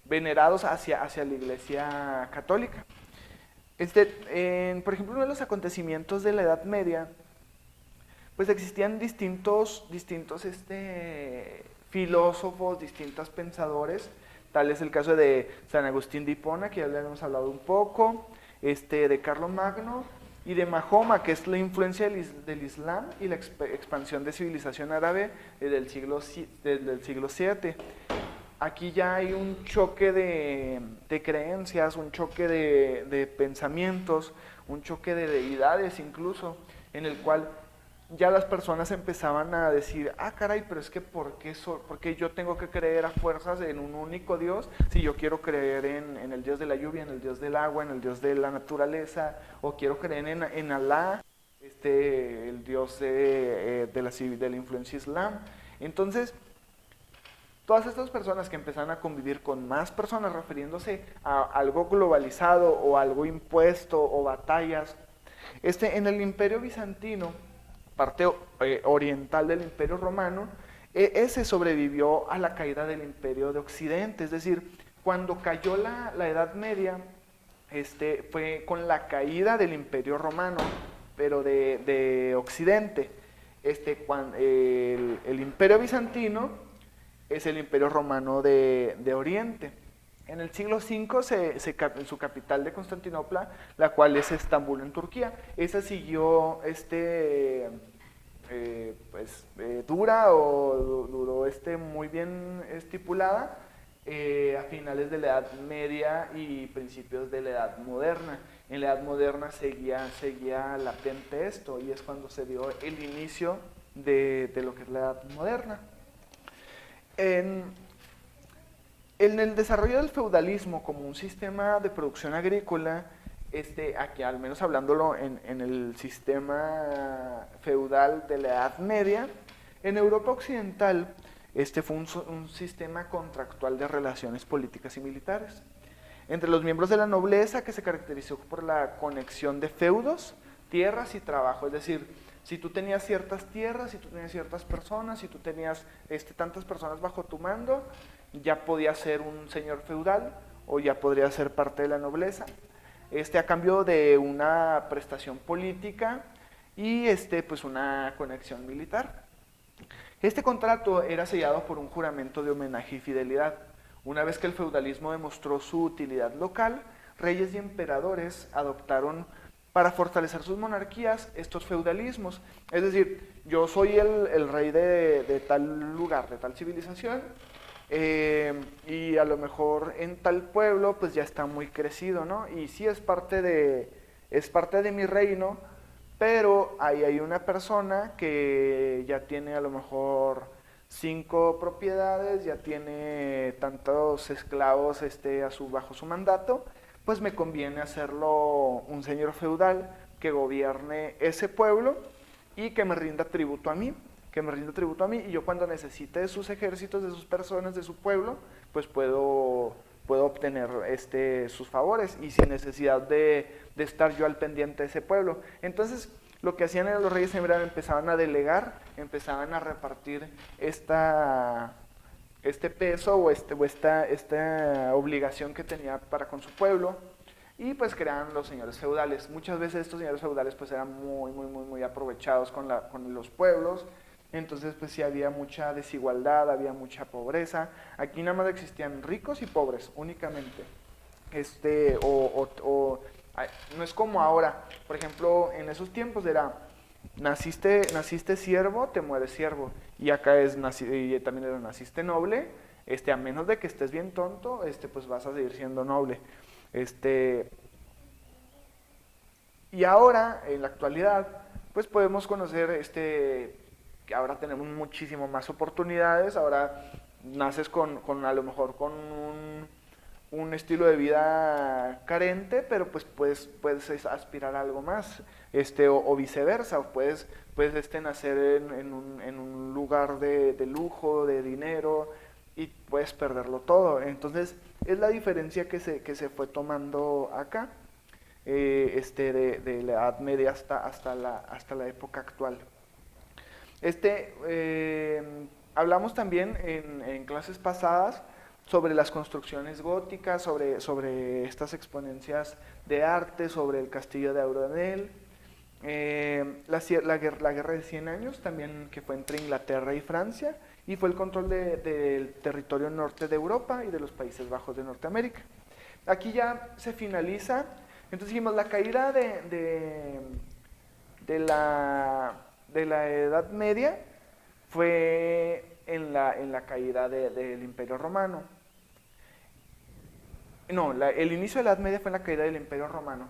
venerados hacia la Iglesia Católica. Por ejemplo, uno de los acontecimientos de la Edad Media, pues existían distintos filósofos, distintos pensadores. Tal es el caso de San Agustín de Hipona, que ya le hemos hablado un poco, de Carlomagno y de Mahoma, que es la influencia del Islam y la expansión de civilización árabe desde el siglo VII. Aquí ya hay un choque de creencias, un choque de pensamientos, un choque de deidades incluso, en el cual ya las personas empezaban a decir, caray, pero es que ¿por qué yo tengo que creer a fuerzas en un único Dios si yo quiero creer en el Dios de la lluvia, en el Dios del agua, en el Dios de la naturaleza, o quiero creer en Alá, el Dios de la influencia islam? Entonces, todas estas personas que empezaron a convivir con más personas refiriéndose a algo globalizado o algo impuesto o batallas, en el Imperio Bizantino, parte oriental del Imperio Romano, ese sobrevivió a la caída del Imperio de Occidente. Es decir, cuando cayó la Edad Media, fue con la caída del Imperio Romano, pero de Occidente. El Imperio Bizantino es el Imperio Romano de Oriente. En el siglo V, en su capital de Constantinopla, la cual es Estambul en Turquía, esa siguió duró muy bien estipulada a finales de la Edad Media y principios de la Edad Moderna. En la Edad Moderna seguía latente esto, y es cuando se dio el inicio de lo que es la Edad Moderna. En el desarrollo del feudalismo como un sistema de producción agrícola, aquí al menos hablándolo en el sistema feudal de la Edad Media, en Europa Occidental fue un sistema contractual de relaciones políticas y militares entre los miembros de la nobleza, que se caracterizó por la conexión de feudos, tierras y trabajo. Es decir, si tú tenías ciertas tierras, si tú tenías ciertas personas, si tú tenías tantas personas bajo tu mando, ya podías ser un señor feudal o ya podría ser parte de la nobleza, a cambio de una prestación política y pues una conexión militar. Este contrato era sellado por un juramento de homenaje y fidelidad. Una vez que el feudalismo demostró su utilidad local, reyes y emperadores adoptaron para fortalecer sus monarquías estos feudalismos. Es decir, yo soy el rey de tal lugar, de tal civilización, y a lo mejor en tal pueblo pues ya está muy crecido, ¿no? Y sí es parte de mi reino, pero ahí hay una persona que ya tiene a lo mejor 5 propiedades, ya tiene tantos esclavos bajo su mandato, pues me conviene hacerlo un señor feudal que gobierne ese pueblo y que me rinda tributo a mí, y yo cuando necesite de sus ejércitos, de sus personas, de su pueblo, pues puedo obtener sus favores y sin necesidad de estar yo al pendiente de ese pueblo. Entonces, lo que hacían eran los reyes empezaban a delegar, empezaban a repartir este peso o esta obligación que tenía para con su pueblo, y pues crearon los señores feudales. Muchas veces estos señores feudales pues eran muy aprovechados con los pueblos. Entonces pues sí había mucha desigualdad, había mucha pobreza. Aquí nada más existían ricos y pobres únicamente. No es como ahora. Por ejemplo, en esos tiempos era naciste siervo, te mueres siervo. Y acá y también era naciste noble, a menos de que estés bien tonto, pues vas a seguir siendo noble. Y ahora, en la actualidad, pues podemos conocer que ahora tenemos muchísimo más oportunidades. Ahora naces a lo mejor con un estilo de vida carente, pero pues puedes aspirar a algo más, o viceversa, o puedes nacer en un lugar de lujo, de dinero, y puedes perderlo todo. Entonces, es la diferencia que se fue tomando acá, de la Edad Media hasta la época actual. Hablamos también en clases pasadas sobre las construcciones góticas, sobre estas exponencias de arte, sobre el castillo de Auronel, la guerra de 100 años también, que fue entre Inglaterra y Francia, y fue el control del territorio norte de Europa y de los Países Bajos de Norteamérica. Aquí ya se finaliza. Entonces dijimos, la caída de la Edad Media fue en la caída del Imperio Romano. No, el inicio de la Edad Media fue en la caída del Imperio Romano.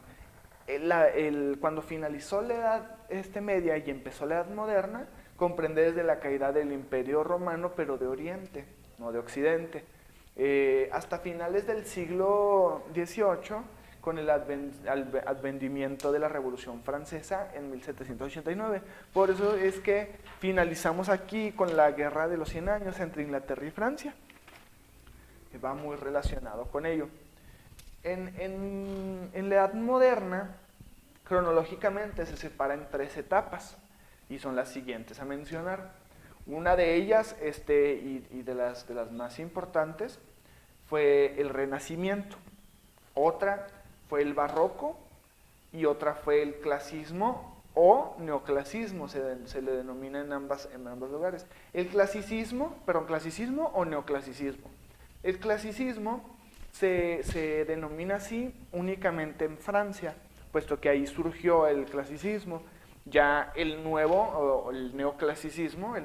Cuando finalizó la Edad Media y empezó la Edad Moderna, comprende desde la caída del Imperio Romano, pero de Oriente, no de Occidente. Hasta finales del siglo XVIII, con el advenimiento de la Revolución Francesa en 1789. Por eso es que finalizamos aquí con la Guerra de los 100 años entre Inglaterra y Francia, que va muy relacionado con ello. En la Edad Moderna, cronológicamente se separa en 3 etapas, y son las siguientes a mencionar. Una de ellas, y de las más importantes, fue el Renacimiento. Otra fue el Barroco, y otra fue el Clasicismo o Neoclasismo, se le denomina en ambos lugares. ¿Clasicismo o neoclasicismo? El clasicismo se denomina así únicamente en Francia, puesto que ahí surgió el clasicismo. Ya el nuevo clasicismo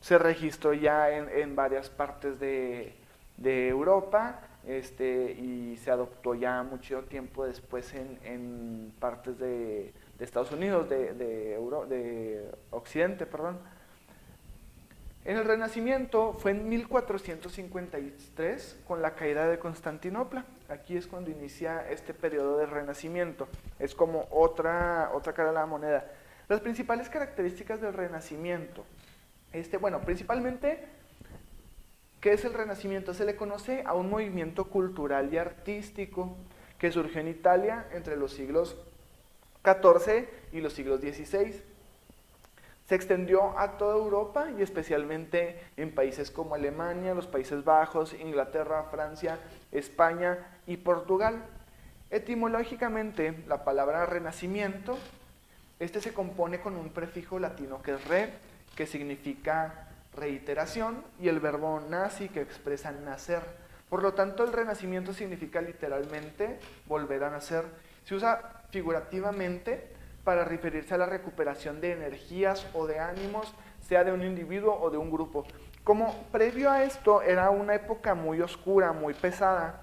se registró ya en varias partes de Europa, y se adoptó ya mucho tiempo después en partes de Estados Unidos, de Occidente, perdón. En el Renacimiento fue en 1453, con la caída de Constantinopla. Aquí es cuando inicia este periodo de Renacimiento. Es como otra cara de la moneda. Las principales características del Renacimiento. Principalmente, ¿qué es el Renacimiento? Se le conoce a un movimiento cultural y artístico que surgió en Italia entre los siglos XIV y los siglos XVI. Se extendió a toda Europa y especialmente en países como Alemania, los Países Bajos, Inglaterra, Francia, España y Portugal. Etimológicamente, la palabra renacimiento, se compone con un prefijo latino que es re, que significa reiteración, y el verbo naci, que expresa nacer. Por lo tanto, el renacimiento significa literalmente volver a nacer. Se usa figurativamente para referirse a la recuperación de energías o de ánimos, sea de un individuo o de un grupo. Como previo a esto era una época muy oscura, muy pesada,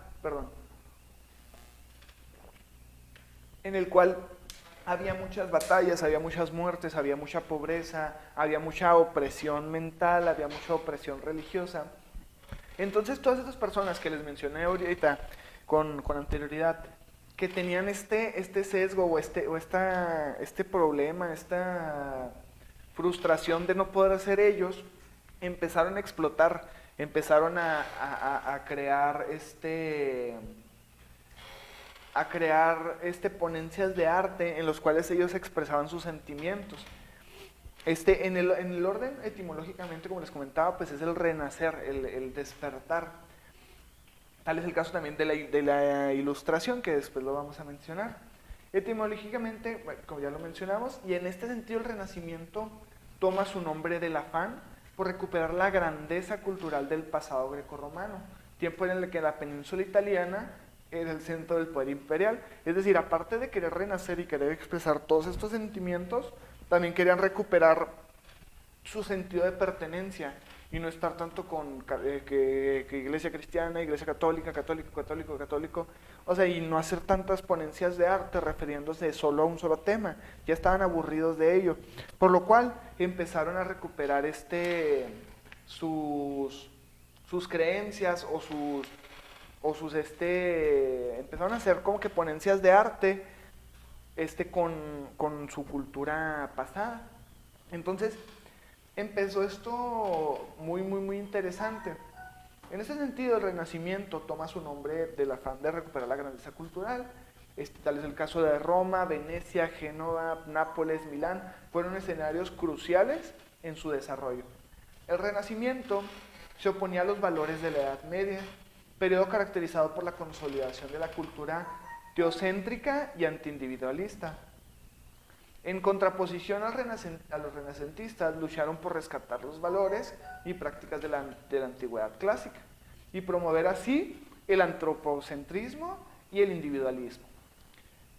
en el cual había muchas batallas, había muchas muertes, había mucha pobreza, había mucha opresión mental, había mucha opresión religiosa. Entonces todas estas personas que les mencioné ahorita con anterioridad, que tenían este sesgo este problema, esta frustración de no poder ser ellos, empezaron a explotar, empezaron a crear ponencias de arte en los cuales ellos expresaban sus sentimientos. En el orden etimológicamente, como les comentaba, pues es el renacer, el despertar. Tal es el caso también de la ilustración, que después lo vamos a mencionar. Etimológicamente, bueno, como ya lo mencionamos, y en este sentido el Renacimiento toma su nombre del afán por recuperar la grandeza cultural del pasado grecorromano, tiempo en el que la península italiana era el centro del poder imperial. Es decir, aparte de querer renacer y querer expresar todos estos sentimientos, también querían recuperar su sentido de pertenencia y no estar tanto con que iglesia cristiana, iglesia católica, católico, o sea, y no hacer tantas ponencias de arte refiriéndose solo a un solo tema. Ya estaban aburridos de ello, por lo cual empezaron a recuperar sus creencias empezaron a hacer como que ponencias de arte con su cultura pasada. Entonces empezó esto muy interesante. En ese sentido, el Renacimiento toma su nombre del afán de recuperar la grandeza cultural. Tal es el caso de Roma, Venecia, Génova, Nápoles, Milán, fueron escenarios cruciales en su desarrollo. El Renacimiento se oponía a los valores de la Edad Media, periodo caracterizado por la consolidación de la cultura teocéntrica y antiindividualista. En contraposición a los renacentistas, lucharon por rescatar los valores y prácticas de la antigüedad clásica y promover así el antropocentrismo y el individualismo.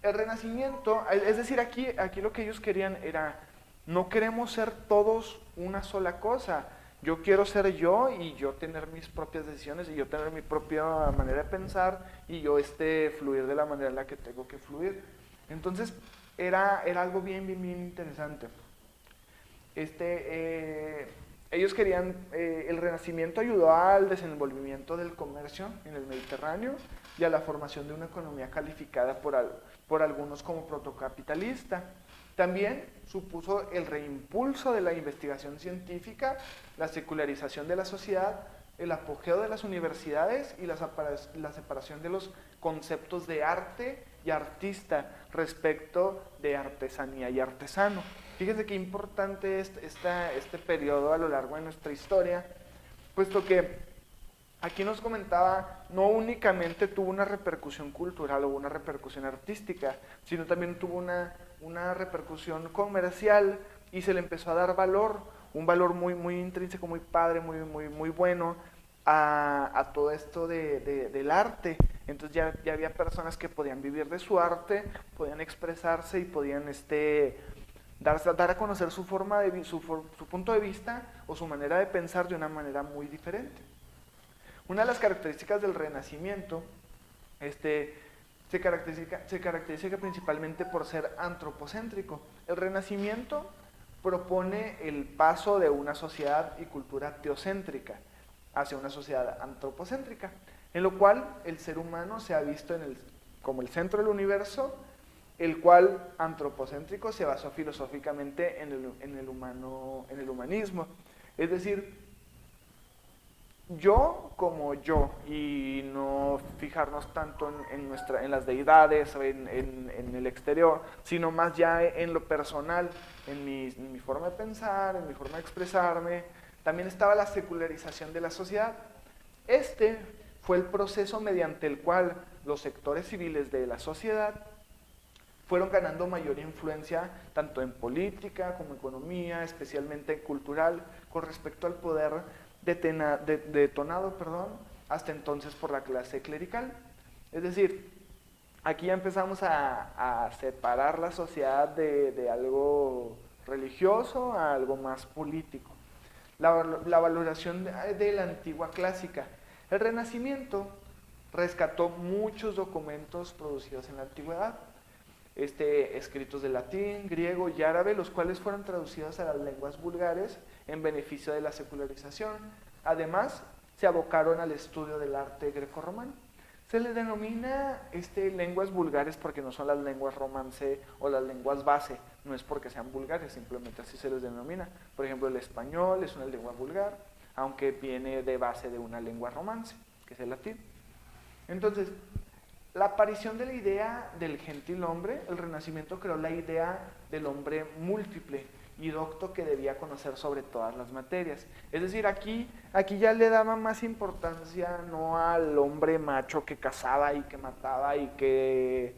El Renacimiento, es decir, aquí lo que ellos querían era, no queremos ser todos una sola cosa, yo quiero ser yo y yo tener mis propias decisiones y yo tener mi propia manera de pensar y yo fluir de la manera en la que tengo que fluir. Entonces, era algo bien interesante. Ellos querían, el Renacimiento ayudó al desenvolvimiento del comercio en el Mediterráneo y a la formación de una economía calificada por algunos como protocapitalista. También supuso el reimpulso de la investigación científica, la secularización de la sociedad, el apogeo de las universidades y la separación de los conceptos de arte y artista respecto de artesanía y artesano. Fíjense qué importante es este periodo a lo largo de nuestra historia, puesto que aquí nos comentaba, no únicamente tuvo una repercusión cultural o una repercusión artística, sino también tuvo una repercusión comercial y se le empezó a dar valor, un valor muy intrínseco, muy padre, muy bueno a todo esto del arte. Entonces ya había personas que podían vivir de su arte, podían expresarse y podían dar a conocer su punto de vista o su manera de pensar de una manera muy diferente. Una de las características del Renacimiento se caracteriza principalmente por ser antropocéntrico. El Renacimiento propone el paso de una sociedad y cultura teocéntrica hacia una sociedad antropocéntrica, en lo cual el ser humano se ha visto como el centro del universo, el cual antropocéntrico se basó filosóficamente en el humanismo. Es decir, yo como yo, y no fijarnos tanto en las deidades o en el exterior, sino más ya en lo personal, en mi forma de pensar, en mi forma de expresarme. También estaba la secularización de la sociedad. Fue el proceso mediante el cual los sectores civiles de la sociedad fueron ganando mayor influencia tanto en política como en economía, especialmente cultural, con respecto al poder detonado hasta entonces por la clase clerical. Es decir, aquí ya empezamos a separar la sociedad de algo religioso a algo más político. La valoración de la antigua clásica. El Renacimiento rescató muchos documentos producidos en la antigüedad. escritos de latín, griego y árabe, los cuales fueron traducidos a las lenguas vulgares en beneficio de la secularización. Además, se abocaron al estudio del arte grecorromano. Se le denomina lenguas vulgares porque no son las lenguas romance o las lenguas base, no es porque sean vulgares, simplemente así se les denomina. Por ejemplo, el español es una lengua vulgar, aunque viene de base de una lengua romance, que es el latín. Entonces, la aparición de la idea del gentil hombre, el Renacimiento creó la idea del hombre múltiple y docto que debía conocer sobre todas las materias. Es decir, aquí ya le daba más importancia no al hombre macho que cazaba y que mataba y que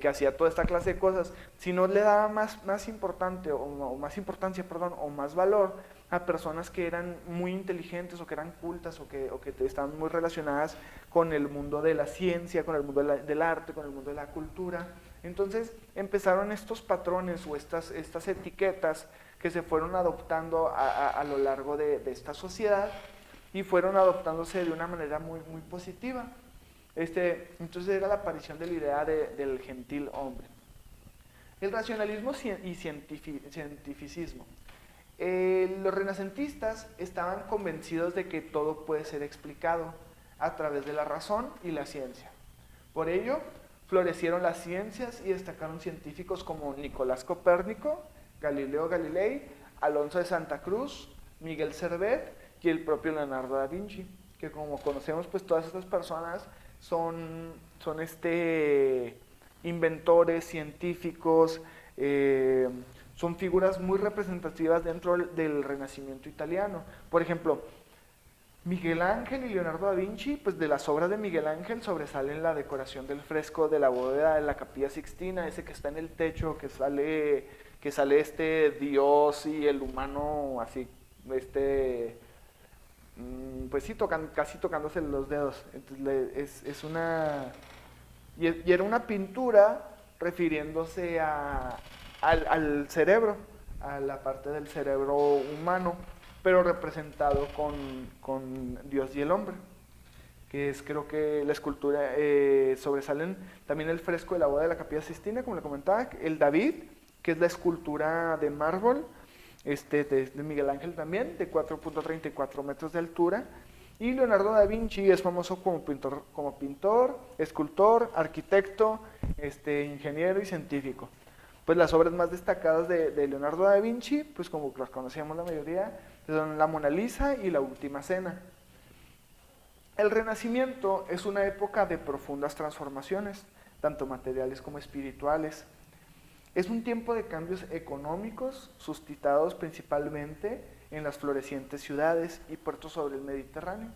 hacía toda esta clase de cosas, sino le daba más importancia, o más valor a personas que eran muy inteligentes o que eran cultas o que estaban muy relacionadas con el mundo de la ciencia, con el mundo del arte, con el mundo de la cultura. Entonces empezaron estos patrones o estas etiquetas que se fueron adoptando a lo largo de esta sociedad y fueron adoptándose de una manera muy, muy positiva. Entonces era la aparición de la idea del gentil hombre. El racionalismo y cientificismo. Los renacentistas estaban convencidos de que todo puede ser explicado a través de la razón y la ciencia. Por ello, florecieron las ciencias y destacaron científicos como Nicolás Copérnico, Galileo Galilei, Alonso de Santa Cruz, Miguel Servet y el propio Leonardo da Vinci, que como conocemos, pues todas estas personas son inventores, científicos, son figuras muy representativas dentro del Renacimiento italiano. Por ejemplo, Miguel Ángel y Leonardo da Vinci, pues de las obras de Miguel Ángel sobresalen la decoración del fresco de la bóveda de la Capilla Sixtina, ese que está en el techo, que sale Dios y el humano así, pues sí, casi tocándose los dedos. Entonces y era una pintura refiriéndose al cerebro, a la parte del cerebro humano, pero representado con Dios y el hombre, que es, creo que la escultura, sobresalen también el fresco de la boda de la Capilla Sixtina, como le comentaba, el David, que es la escultura de mármol, de Miguel Ángel también, de 4.34 metros de altura, y Leonardo da Vinci es famoso como pintor, escultor, arquitecto, ingeniero y científico. Pues las obras más destacadas de Leonardo da Vinci, pues como las conocíamos la mayoría, son la Mona Lisa y la Última Cena. El Renacimiento es una época de profundas transformaciones, tanto materiales como espirituales. Es un tiempo de cambios económicos suscitados principalmente en las florecientes ciudades y puertos sobre el Mediterráneo.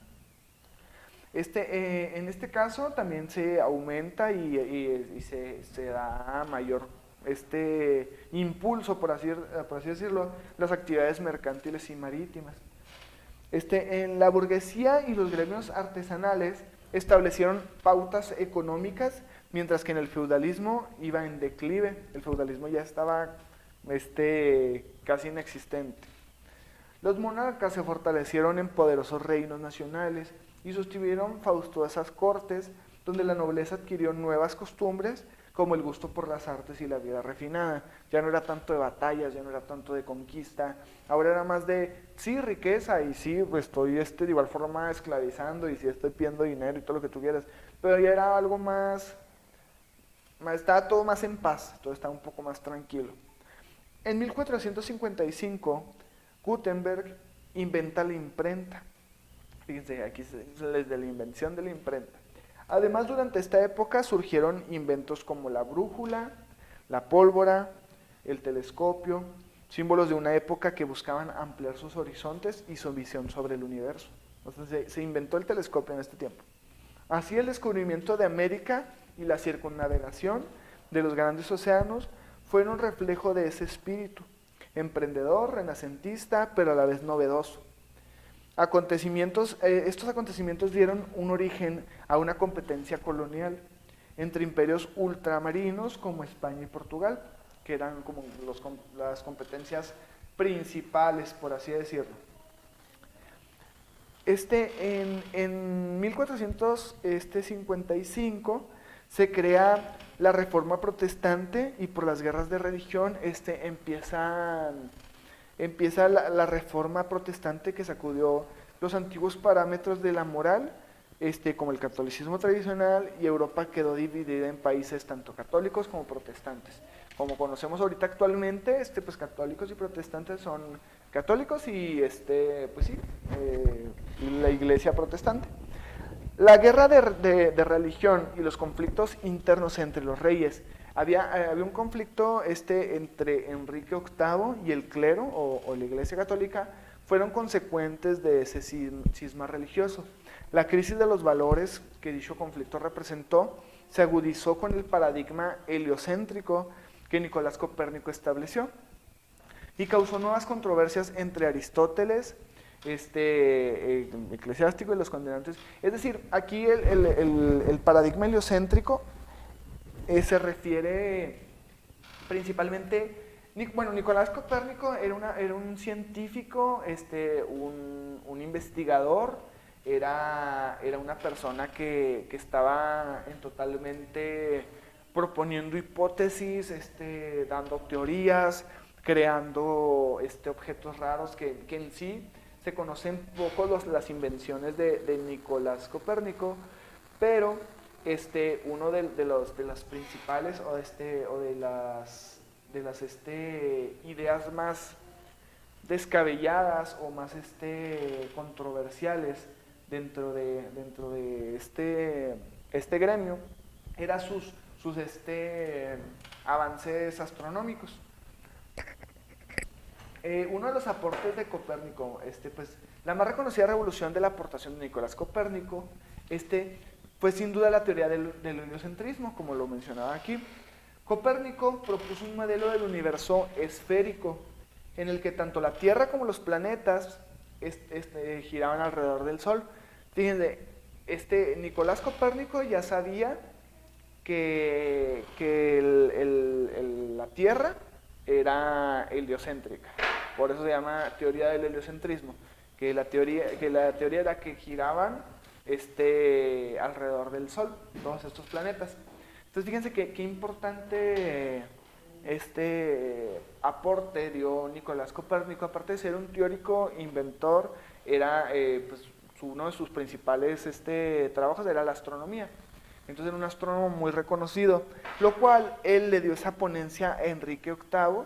En este caso también se aumenta y se da mayor impulso, por así decirlo, las actividades mercantiles y marítimas. En la burguesía y los gremios artesanales establecieron pautas económicas, mientras que en el feudalismo iba en declive. El feudalismo ya estaba casi inexistente. Los monarcas se fortalecieron en poderosos reinos nacionales y sostuvieron fastuosas cortes donde la nobleza adquirió nuevas costumbres como el gusto por las artes y la vida refinada. Ya no era tanto de batallas, ya no era tanto de conquista, ahora era más de, sí, riqueza, y sí, pues estoy de igual forma esclavizando, y sí estoy pidiendo dinero y todo lo que tú quieras, pero ya era algo más estaba todo más en paz, todo estaba un poco más tranquilo. En 1455, Gutenberg inventa la imprenta. Fíjense, aquí desde la invención de la imprenta. Además, durante esta época surgieron inventos como la brújula, la pólvora, el telescopio, símbolos de una época que buscaban ampliar sus horizontes y su visión sobre el universo. Entonces se inventó el telescopio en este tiempo. Así el descubrimiento de América y la circunnavegación de los grandes océanos fueron reflejo de ese espíritu, emprendedor, renacentista, pero a la vez novedoso. Estos acontecimientos dieron un origen a una competencia colonial entre imperios ultramarinos como España y Portugal, que eran como las competencias principales, por así decirlo. En 1455 se crea la Reforma Protestante y por las guerras de religión empieza la Reforma Protestante que sacudió los antiguos parámetros de la moral, como el catolicismo tradicional, y Europa quedó dividida en países tanto católicos como protestantes. Como conocemos ahorita actualmente, pues católicos y protestantes son católicos y pues sí, la iglesia protestante. La guerra de religión y los conflictos internos entre los reyes. Había un conflicto entre Enrique VIII y el clero o la iglesia católica, fueron consecuentes de ese cisma religioso. La crisis de los valores que dicho conflicto representó se agudizó con el paradigma heliocéntrico que Nicolás Copérnico estableció y causó nuevas controversias entre Aristóteles, eclesiástico y los condenantes. Es decir, aquí el paradigma heliocéntrico se refiere principalmente, bueno, Nicolás Copérnico era un científico, un investigador, era una persona que estaba totalmente proponiendo hipótesis, dando teorías, creando objetos raros que en sí se conocen poco las invenciones de Nicolás Copérnico, pero uno de las principales o de las ideas más descabelladas o más controversiales dentro de este gremio era sus avances astronómicos. Uno de los aportes de Copérnico, pues la más reconocida revolución de la aportación de Nicolás Copérnico, fue sin duda la teoría del heliocentrismo, como lo mencionaba aquí. Copérnico propuso un modelo del universo esférico, en el que tanto la Tierra como los planetas giraban alrededor del Sol. Fíjense, Nicolás Copérnico ya sabía que la Tierra era heliocéntrica, por eso se llama teoría del heliocentrismo, que la teoría era que giraban alrededor del Sol, todos estos planetas. Entonces fíjense qué importante aporte dio Nicolás Copérnico. Aparte de ser un teórico inventor, era pues, uno de sus principales trabajos era la astronomía. Entonces era un astrónomo muy reconocido, lo cual él le dio esa ponencia a Enrique VIII,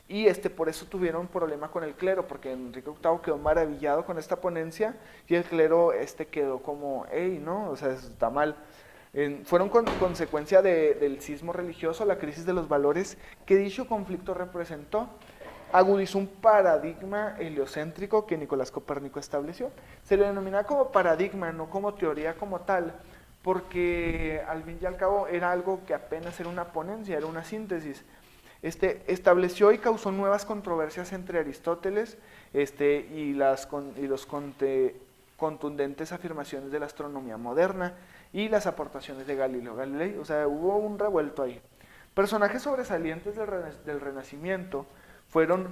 y por eso tuvieron problema con el clero, porque Enrique VIII quedó maravillado con esta ponencia y el clero quedó como, hey, no, o sea, está mal. Fueron consecuencia del sismo religioso, la crisis de los valores que dicho conflicto representó. Agudizó un paradigma heliocéntrico que Nicolás Copérnico estableció. Se le denomina como paradigma, no como teoría como tal, porque al fin y al cabo era algo que apenas era una ponencia, era una síntesis. Estableció y causó nuevas controversias entre Aristóteles y los contundentes afirmaciones de la astronomía moderna y las aportaciones de Galileo Galilei. O sea, hubo un revuelto ahí. Personajes sobresalientes del Renacimiento fueron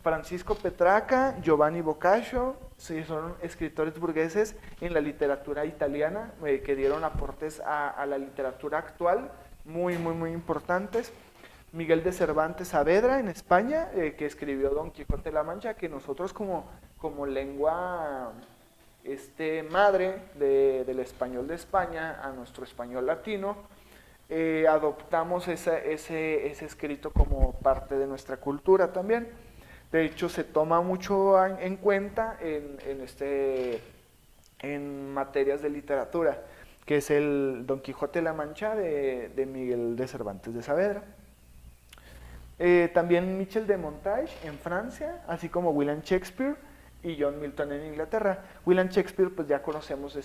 Francisco Petrarca, Giovanni Boccaccio, son escritores burgueses en la literatura italiana que dieron aportes a la literatura actual muy, muy, muy importantes. Miguel de Cervantes Saavedra en España, que escribió Don Quijote de la Mancha, que nosotros como lengua madre del español de España a nuestro español latino, adoptamos ese escrito como parte de nuestra cultura también. De hecho, se toma mucho en cuenta en materias de literatura, que es el Don Quijote de la Mancha de Miguel de Cervantes de Saavedra. También Michel de Montaigne en Francia, así como William Shakespeare y John Milton en Inglaterra. William Shakespeare, pues ya conocemos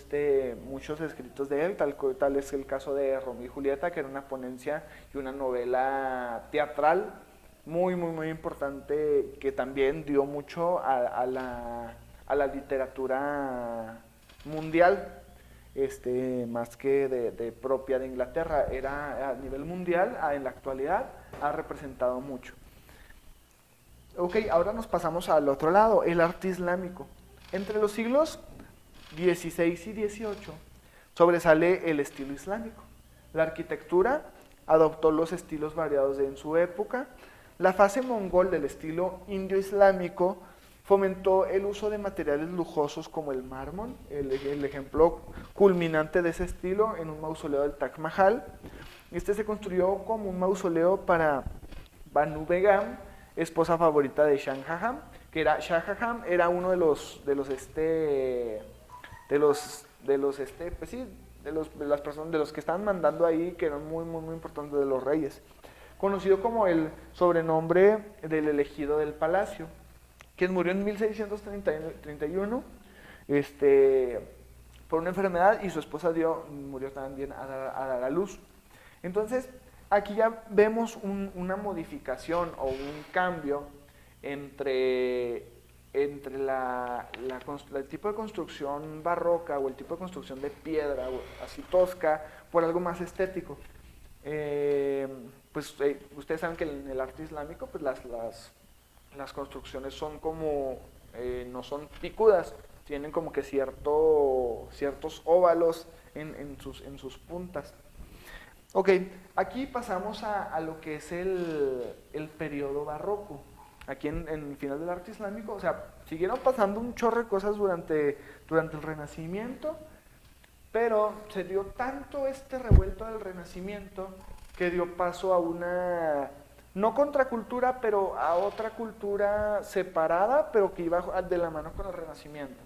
muchos escritos de él, tal es el caso de Romeo y Julieta, que era una ponencia y una novela teatral muy, muy, muy importante, que también dio mucho a la literatura mundial, más que de propia de Inglaterra, era a nivel mundial, en la actualidad ha representado mucho. Ok, ahora nos pasamos al otro lado, el arte islámico. Entre los siglos XVI y XVIII sobresale el estilo islámico. La arquitectura adoptó los estilos variados en su época. La fase mongol del estilo indio-islámico fomentó el uso de materiales lujosos como el mármol, el ejemplo culminante de ese estilo en un mausoleo del Taj Mahal. Este se construyó como un mausoleo para Banu Begum, esposa favorita de Shah Jahan, que era Shah Jahan era uno de las personas, de los que estaban mandando ahí, que eran muy importantes, de los reyes, conocido como el sobrenombre del elegido del palacio, quien murió en 1631 por una enfermedad, y su esposa murió también a dar a luz. Entonces, aquí ya vemos una modificación o un cambio entre el tipo de construcción barroca o el tipo de construcción de piedra, así tosca, por algo más estético. Ustedes saben que en el arte islámico pues las construcciones son como, no son picudas, tienen como que ciertos óvalos en sus puntas. Ok, aquí pasamos a lo que es el periodo barroco. Aquí en el final del arte islámico, o sea, siguieron pasando un chorro de cosas durante el Renacimiento, pero se dio tanto este revuelto del Renacimiento que dio paso a una, no contracultura, pero a otra cultura separada, pero que iba de la mano con el Renacimiento,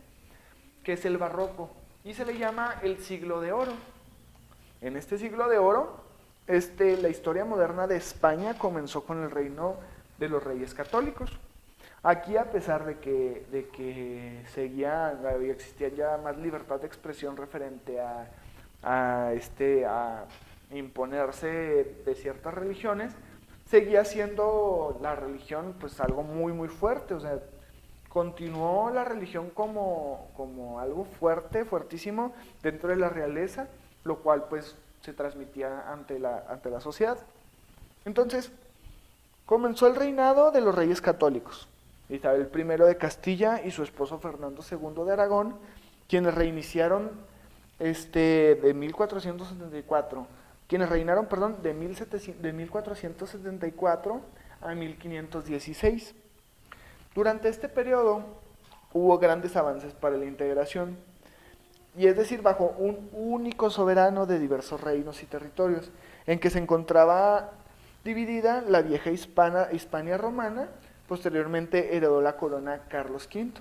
que es el barroco, y se le llama el siglo de oro. En este siglo de oro, la historia moderna de España comenzó con el reino de los reyes católicos. Aquí, a pesar de que existía ya más libertad de expresión referente a imponerse de ciertas religiones, seguía siendo la religión pues algo muy fuerte. O sea, continuó la religión como algo fuerte, fuertísimo dentro de la realeza, lo cual pues se transmitía ante la sociedad. Entonces, comenzó el reinado de los reyes católicos, Isabel I de Castilla y su esposo Fernando II de Aragón, quienes reinaron de 1474 a 1516. Durante este periodo hubo grandes avances para la integración, y es decir, bajo un único soberano de diversos reinos y territorios, en que se encontraba dividida la vieja Hispania romana. Posteriormente heredó la corona Carlos V.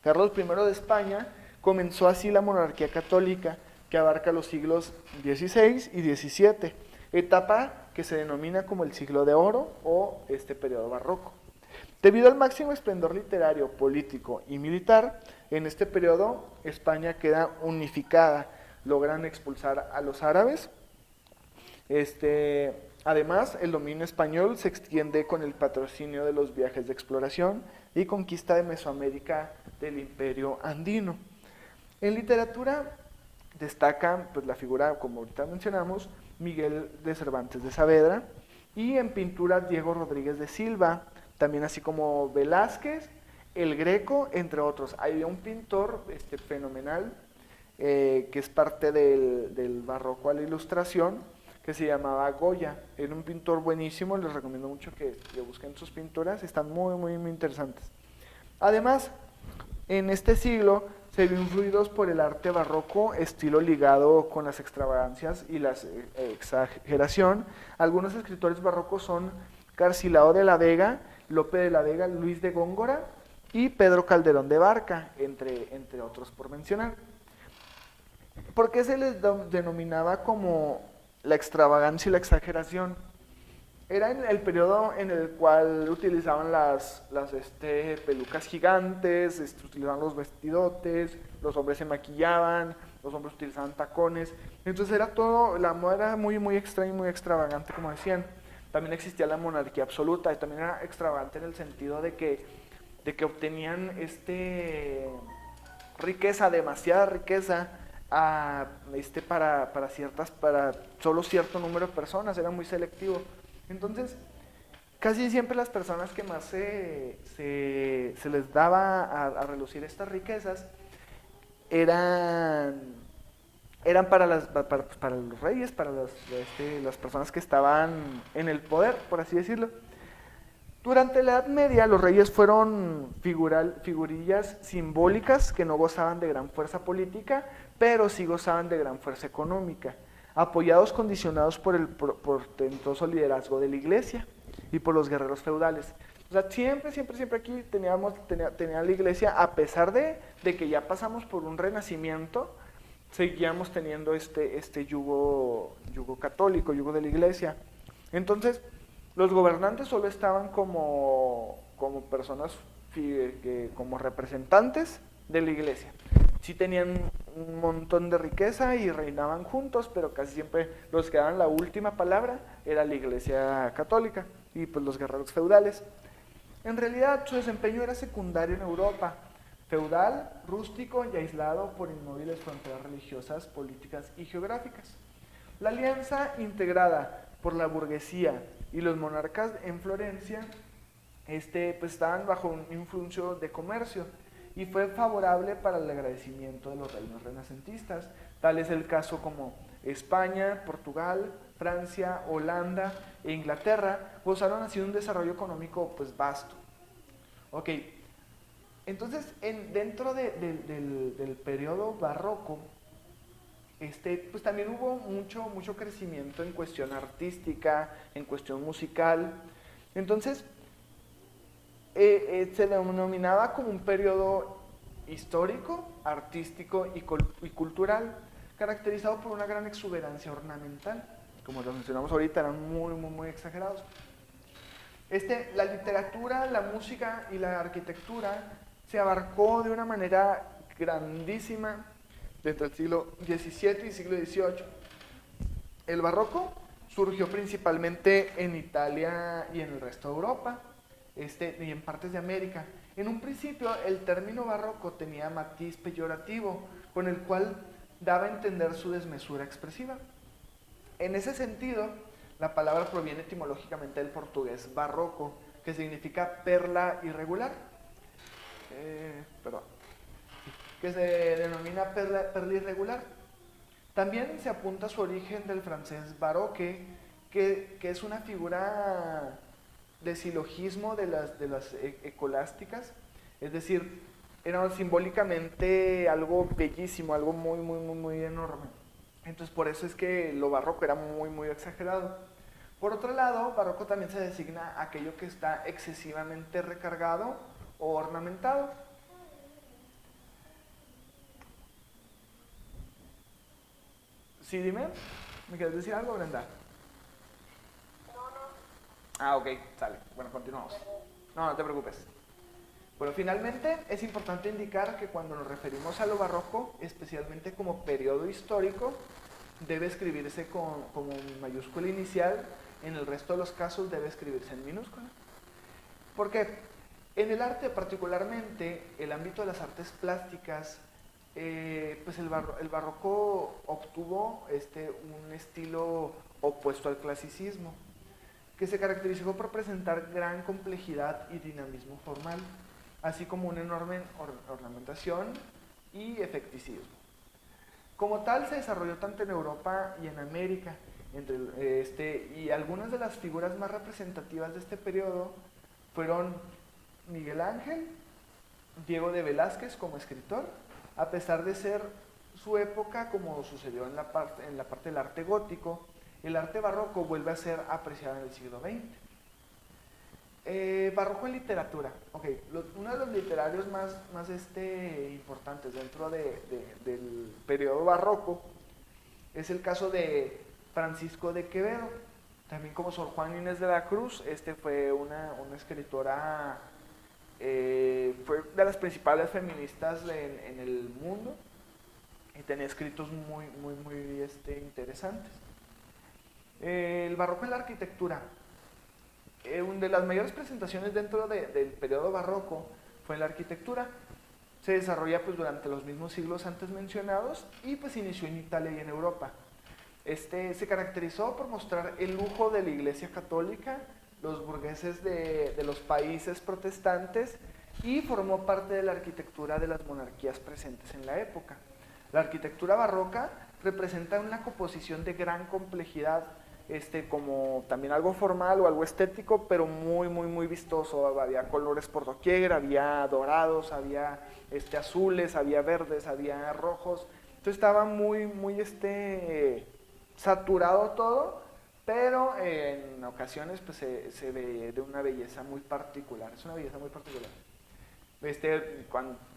Carlos I de España comenzó así la monarquía católica, que abarca los siglos XVI y XVII, etapa que se denomina como el siglo de oro o periodo barroco. Debido al máximo esplendor literario, político y militar, en este periodo España queda unificada, logran expulsar a los árabes. Además, el dominio español se extiende con el patrocinio de los viajes de exploración y conquista de Mesoamérica del Imperio Andino. En literatura destaca pues, la figura, como ahorita mencionamos, Miguel de Cervantes de Saavedra, y en pintura Diego Rodríguez de Silva, también así como Velázquez, El Greco, entre otros. Hay un pintor fenomenal que es parte del barroco a la ilustración, que se llamaba Goya. Era un pintor buenísimo, les recomiendo mucho que busquen sus pinturas, están muy interesantes. Además, en este siglo se vio influidos por el arte barroco, estilo ligado con las extravagancias y la exageración. Algunos escritores barrocos son Garcilaso de la Vega, Lope de la Vega, Luis de Góngora y Pedro Calderón de Barca, entre otros por mencionar. ¿Por qué se les denominaba como la extravagancia y la exageración? Era en el periodo en el cual utilizaban las pelucas gigantes, utilizaban los vestidotes, los hombres se maquillaban, los hombres utilizaban tacones. Entonces era todo, la moda era muy extraña y muy extravagante, como decían. También existía la monarquía absoluta, y también era extravagante en el sentido de que obtenían riqueza, demasiada riqueza, para solo cierto número de personas, era muy selectivo. Entonces, casi siempre las personas que más se les daba a relucir estas riquezas eran eran para los reyes, para las personas que estaban en el poder, por así decirlo. Durante la Edad Media, los reyes fueron figurillas simbólicas que no gozaban de gran fuerza política, pero sí gozaban de gran fuerza económica, apoyados, condicionados por el portentoso liderazgo de la iglesia y por los guerreros feudales. O sea, siempre aquí tenía la iglesia, a pesar de que ya pasamos por un renacimiento, seguíamos teniendo este yugo católico, yugo de la iglesia. Entonces, los gobernantes solo estaban como personas, como representantes de la iglesia. Sí tenían un montón de riqueza y reinaban juntos, pero casi siempre los que daban la última palabra era la iglesia católica y pues los guerreros feudales. En realidad su desempeño era secundario en Europa, feudal, rústico y aislado por inmóviles fronteras religiosas, políticas y geográficas. La alianza integrada por la burguesía y los monarcas en Florencia pues estaban bajo un influjo de comercio y fue favorable para el agradecimiento de los reinos renacentistas. Tal es el caso como España, Portugal, Francia, Holanda e Inglaterra gozaron así de un desarrollo económico pues vasto. Ok, entonces dentro del periodo barroco, pues también hubo mucho crecimiento en cuestión artística, en cuestión musical. Entonces, se denominaba como un periodo histórico, artístico y cultural, caracterizado por una gran exuberancia ornamental. Como lo mencionamos ahorita, eran muy exagerados. La literatura, la música y la arquitectura se abarcó de una manera grandísima desde el siglo XVII y siglo XVIII. El barroco surgió principalmente en Italia y en el resto de Europa, y en partes de América. En un principio, el término barroco tenía matiz peyorativo, con el cual daba a entender su desmesura expresiva. En ese sentido, la palabra proviene etimológicamente del portugués barroco, que significa perla irregular. Que se denomina perla irregular. También se apunta a su origen del francés baroque, que es una figura de silogismo de las escolásticas, es decir, era simbólicamente algo bellísimo, algo muy enorme. Entonces por eso es que lo barroco era muy exagerado. Por otro lado, barroco también se designa aquello que está excesivamente recargado o ornamentado. Sí, dime. ¿Me quieres decir algo, Brenda? Ah, ok, sale. Bueno, continuamos. No te preocupes. Bueno, finalmente es importante indicar que cuando nos referimos a lo barroco, especialmente como periodo histórico, debe escribirse como mayúscula inicial. En el resto de los casos debe escribirse en minúscula. ¿Por qué? En el arte, particularmente el ámbito de las artes plásticas, pues el barroco obtuvo un estilo opuesto al clasicismo, que se caracterizó por presentar gran complejidad y dinamismo formal, así como una enorme ornamentación y efecticismo. Como tal, se desarrolló tanto en Europa y en América, y algunas de las figuras más representativas de este periodo fueron Miguel Ángel, Diego de Velázquez como escritor, a pesar de ser su época, como sucedió en la parte del arte gótico, el arte barroco vuelve a ser apreciado en el siglo XX. Barroco en literatura. Okay. Uno de los literarios más importantes dentro del periodo barroco es el caso de Francisco de Quevedo, también como Sor Juana Inés de la Cruz. Fue una escritora, fue de las principales feministas en el mundo y tenía escritos muy interesantes. El barroco en la arquitectura. Una de las mayores presentaciones dentro del periodo barroco fue en la arquitectura. Se desarrolla pues durante los mismos siglos antes mencionados y pues inició en Italia y en Europa. Se caracterizó por mostrar el lujo de la Iglesia Católica, los burgueses de los países protestantes, y formó parte de la arquitectura de las monarquías presentes en la época. La arquitectura barroca representa una composición de gran complejidad, como también algo formal o algo estético, pero muy, muy, muy vistoso. Había colores por doquier, había dorados, había azules, había verdes, había rojos. Entonces estaba muy, muy saturado todo, pero en ocasiones pues, se ve de una belleza muy particular. Es una belleza muy particular.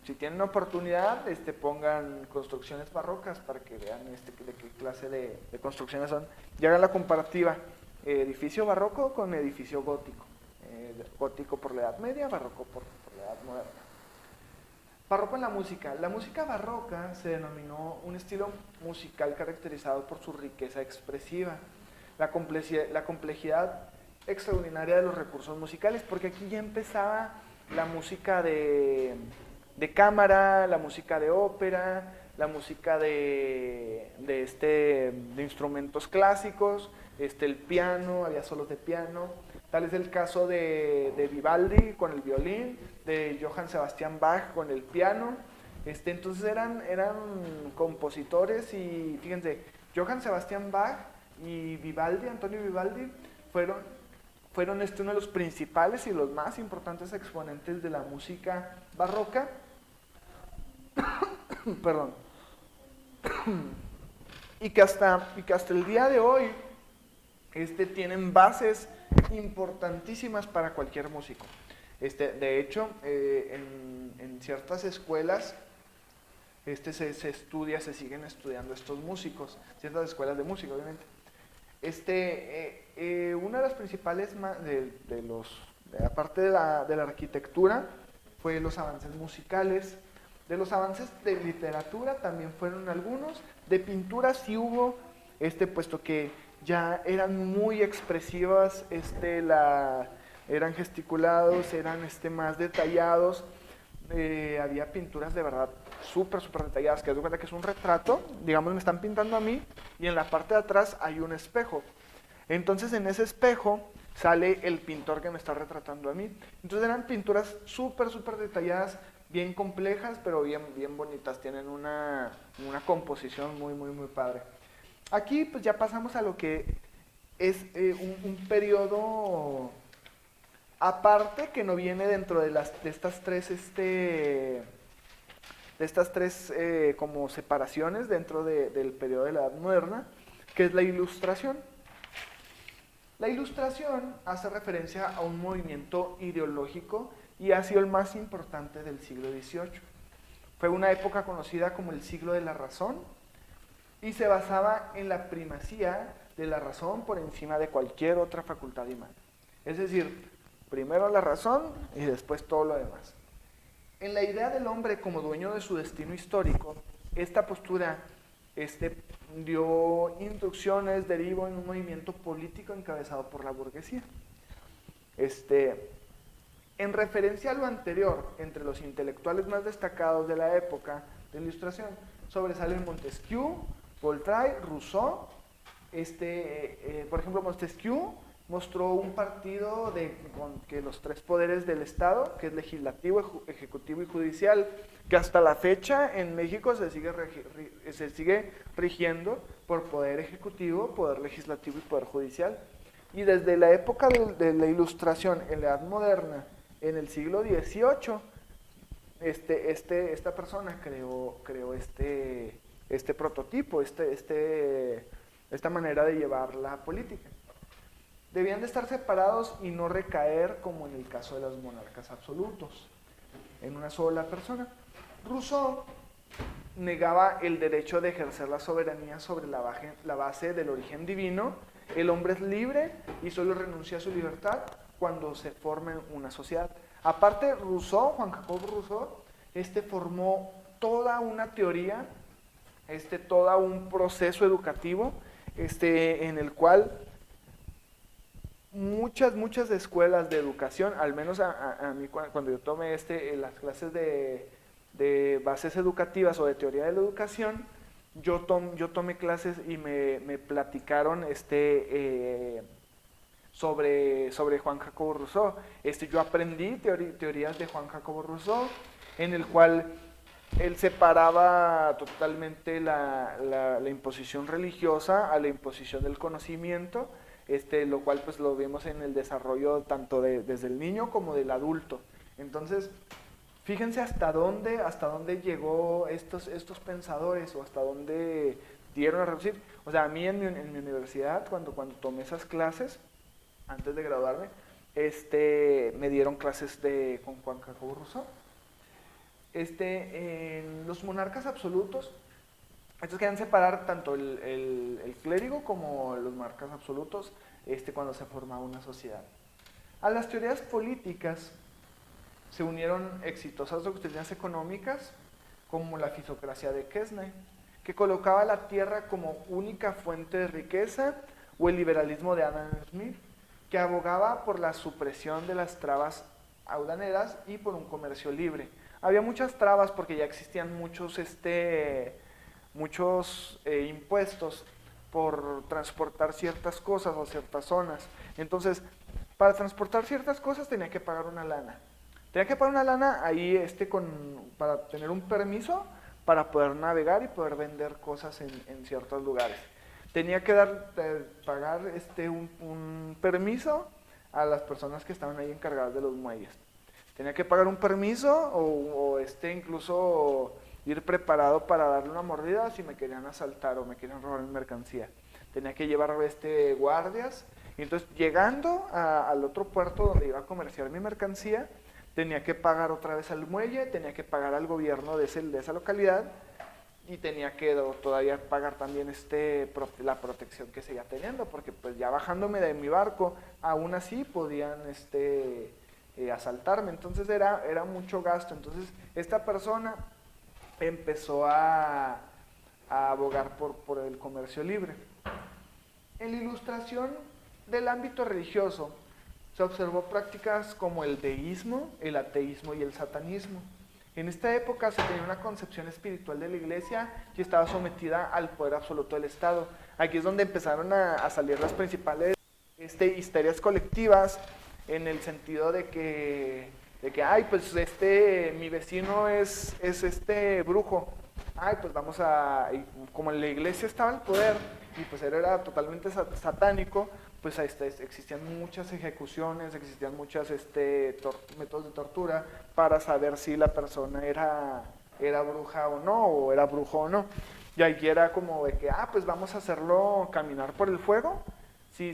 Si tienen oportunidad, pongan construcciones barrocas para que vean de qué clase de construcciones son. Y hagan la comparativa, edificio barroco con edificio gótico. Gótico por la Edad Media, barroco por la Edad Moderna. Barroco en la música. La música barroca se denominó un estilo musical caracterizado por su riqueza expresiva, la complejidad extraordinaria de los recursos musicales, porque aquí ya empezaba la música de cámara, la música de ópera, la música de instrumentos clásicos, el piano, había solos de piano. Tal es el caso de Vivaldi con el violín, de Johann Sebastian Bach con el piano. Entonces eran compositores y fíjense, Johann Sebastian Bach y Vivaldi, Antonio Vivaldi, fueron uno de los principales y los más importantes exponentes de la música barroca. Perdón. y que hasta el día de hoy tienen bases importantísimas para cualquier músico. De hecho, en ciertas escuelas se siguen estudiando estos músicos, ciertas escuelas de música, obviamente. Una de las principales, aparte de la arquitectura, fue los avances musicales. De los avances de literatura también fueron algunos. De pintura sí hubo, puesto que ya eran muy expresivas, eran gesticulados, eran más detallados. Había pinturas de verdad súper detalladas, que das cuenta que es un retrato, digamos me están pintando a mí y en la parte de atrás hay un espejo. Entonces en ese espejo sale el pintor que me está retratando a mí. Entonces eran pinturas súper detalladas, bien complejas, pero bien bonitas, tienen una composición muy padre. Aquí pues ya pasamos a lo que es un periodo aparte, que no viene dentro de estas tres como separaciones dentro del periodo de la Edad Moderna, que es la Ilustración. La Ilustración hace referencia a un movimiento ideológico y ha sido el más importante del siglo XVIII. Fue una época conocida como el siglo de la razón y se basaba en la primacía de la razón por encima de cualquier otra facultad humana. Es decir, primero la razón y después todo lo demás. En la idea del hombre como dueño de su destino histórico, esta postura dio instrucciones, derivó en un movimiento político encabezado por la burguesía. En referencia a lo anterior, entre los intelectuales más destacados de la época de la Ilustración, sobresalen Montesquieu, Voltaire, Rousseau. Por ejemplo, Montesquieu mostró un partido con que los tres poderes del Estado, que es legislativo, ejecutivo y judicial, que hasta la fecha en México se sigue rigiendo por poder ejecutivo, poder legislativo y poder judicial. Y desde la época de la Ilustración, en la Edad Moderna, en el siglo XVIII, esta persona creó este prototipo, esta manera de llevar la política. Debían de estar separados y no recaer como en el caso de los monarcas absolutos, en una sola persona. Rousseau negaba el derecho de ejercer la soberanía sobre la base del origen divino. El hombre es libre y solo renuncia a su libertad cuando se forme una sociedad. Aparte, Rousseau, Juan Jacobo Rousseau, formó toda una teoría, todo un proceso educativo, en el cual muchas escuelas de educación, al menos a mí cuando yo tomé las clases de bases educativas o de teoría de la educación, yo tomé clases y me platicaron sobre Juan Jacobo Rousseau. Yo aprendí teorías de Juan Jacobo Rousseau, en el cual él separaba totalmente la imposición religiosa a la imposición del conocimiento, lo cual pues lo vemos en el desarrollo tanto desde el niño como del adulto. Entonces, fíjense hasta dónde llegó estos pensadores o hasta dónde dieron a reducir. O sea, a mí en mi universidad, cuando tomé esas clases, antes de graduarme, me dieron clases con Juan Jacobo Rousseau. En los monarcas absolutos, estos querían separar tanto el clérigo como los monarcas absolutos cuando se formaba una sociedad. A las teorías políticas se unieron exitosas doctrinas económicas como la fisiocracia de Quesnay, que colocaba la tierra como única fuente de riqueza, o el liberalismo de Adam Smith, que abogaba por la supresión de las trabas aduaneras y por un comercio libre. Había muchas trabas porque ya existían muchos impuestos por transportar ciertas cosas o ciertas zonas. Entonces, para transportar ciertas cosas tenía que pagar una lana. Tenía que pagar una lana ahí para tener un permiso para poder navegar y poder vender cosas en ciertos lugares. Tenía que pagar un permiso a las personas que estaban ahí encargadas de los muelles. Tenía que pagar un permiso o incluso ir preparado para darle una mordida si me querían asaltar o me querían robar mi mercancía. Tenía que llevar guardias. Y entonces, llegando al otro puerto donde iba a comerciar mi mercancía, tenía que pagar otra vez al muelle, tenía que pagar al gobierno de esa localidad y tenía que todavía pagar también la protección que seguía teniendo, porque pues ya bajándome de mi barco, aún así podían asaltarme. Entonces era mucho gasto. Entonces esta persona empezó a abogar por el comercio libre. En la ilustración del ámbito religioso se observó prácticas como el deísmo, el ateísmo y el satanismo. En esta época se tenía una concepción espiritual de la iglesia que estaba sometida al poder absoluto del Estado. Aquí es donde empezaron a salir las principales histerias colectivas, en el sentido de que ay, pues mi vecino es brujo. Ay, pues vamos como en la iglesia estaba el poder y pues él era totalmente satánico, pues existían muchas ejecuciones, existían muchos métodos de tortura para saber si la persona era bruja o no, o era brujo o no. Y aquí era como de que, pues vamos a hacerlo caminar por el fuego. Si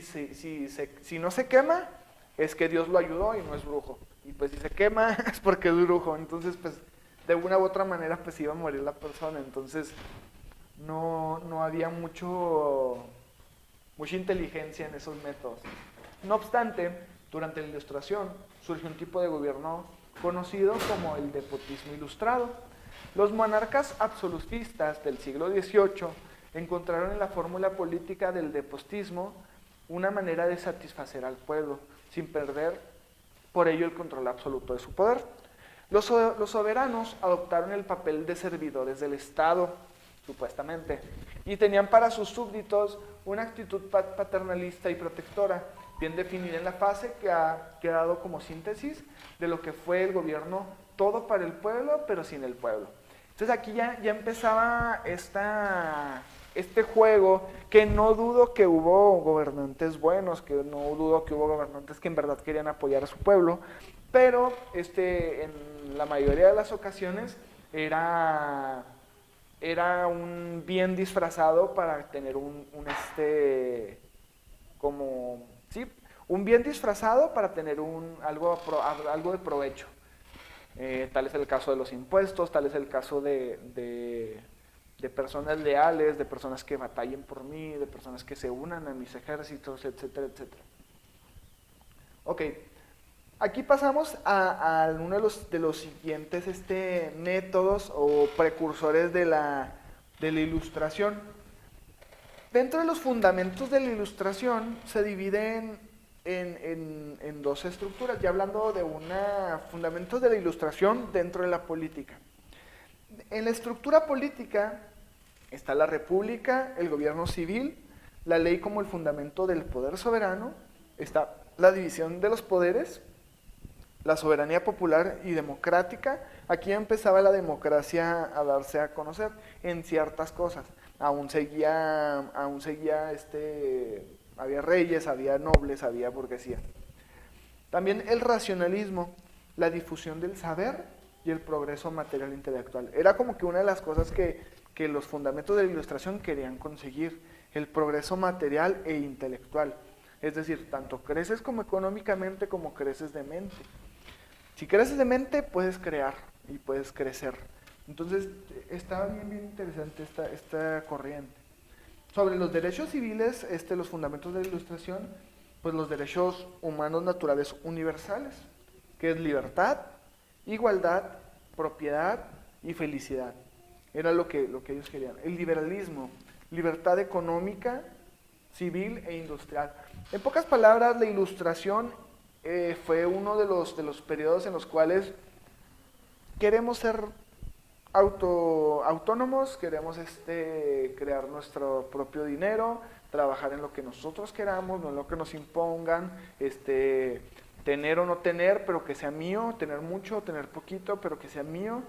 no se quema, es que Dios lo ayudó y no es brujo. Y pues si se quema, es porque es brujo. Entonces, pues, de una u otra manera, pues iba a morir la persona. Entonces, no había mucha inteligencia en esos métodos. No obstante, durante la Ilustración surgió un tipo de gobierno conocido como el despotismo ilustrado. Los monarcas absolutistas del siglo XVIII encontraron en la fórmula política del despotismo una manera de satisfacer al pueblo, sin perder por ello el control absoluto de su poder. Los soberanos adoptaron el papel de servidores del Estado, supuestamente, y tenían para sus súbditos una actitud paternalista y protectora, bien definida en la fase que ha quedado como síntesis de lo que fue el gobierno todo para el pueblo, pero sin el pueblo. Entonces aquí ya empezaba este juego, que no dudo que hubo gobernantes buenos, que no dudo que hubo gobernantes que en verdad querían apoyar a su pueblo, pero en la mayoría de las ocasiones era un bien disfrazado para tener un bien disfrazado para tener algo de provecho. Tal es el caso de los impuestos, tal es el caso de personas leales, de personas que batallen por mí, de personas que se unan a mis ejércitos, etcétera, etcétera. Ok, aquí pasamos a uno de los siguientes métodos o precursores de la Ilustración. Dentro de los fundamentos de la Ilustración se dividen en dos estructuras, ya hablando de fundamentos de la Ilustración dentro de la política. En la estructura política está la república, el gobierno civil, la ley como el fundamento del poder soberano, está la división de los poderes, la soberanía popular y democrática. Aquí empezaba la democracia a darse a conocer en ciertas cosas. Había reyes, había nobles, había burguesía. También el racionalismo, la difusión del saber y el progreso material intelectual. Era como que una de las cosas que los fundamentos de la Ilustración querían conseguir, el progreso material e intelectual. Es decir, tanto creces como económicamente como creces de mente. Si creces de mente, puedes crear y puedes crecer. Entonces, estaba bien interesante esta corriente. Sobre los derechos civiles, los fundamentos de la Ilustración, pues los derechos humanos naturales universales, que es libertad, igualdad, propiedad y felicidad. Era lo que ellos querían. El liberalismo, libertad económica, civil e industrial. En pocas palabras, la Ilustración fue uno de los periodos en los cuales queremos ser autónomos, queremos crear nuestro propio dinero, trabajar en lo que nosotros queramos, no en lo que nos impongan, tener o no tener, pero que sea mío, tener mucho o tener poquito, pero que sea mío,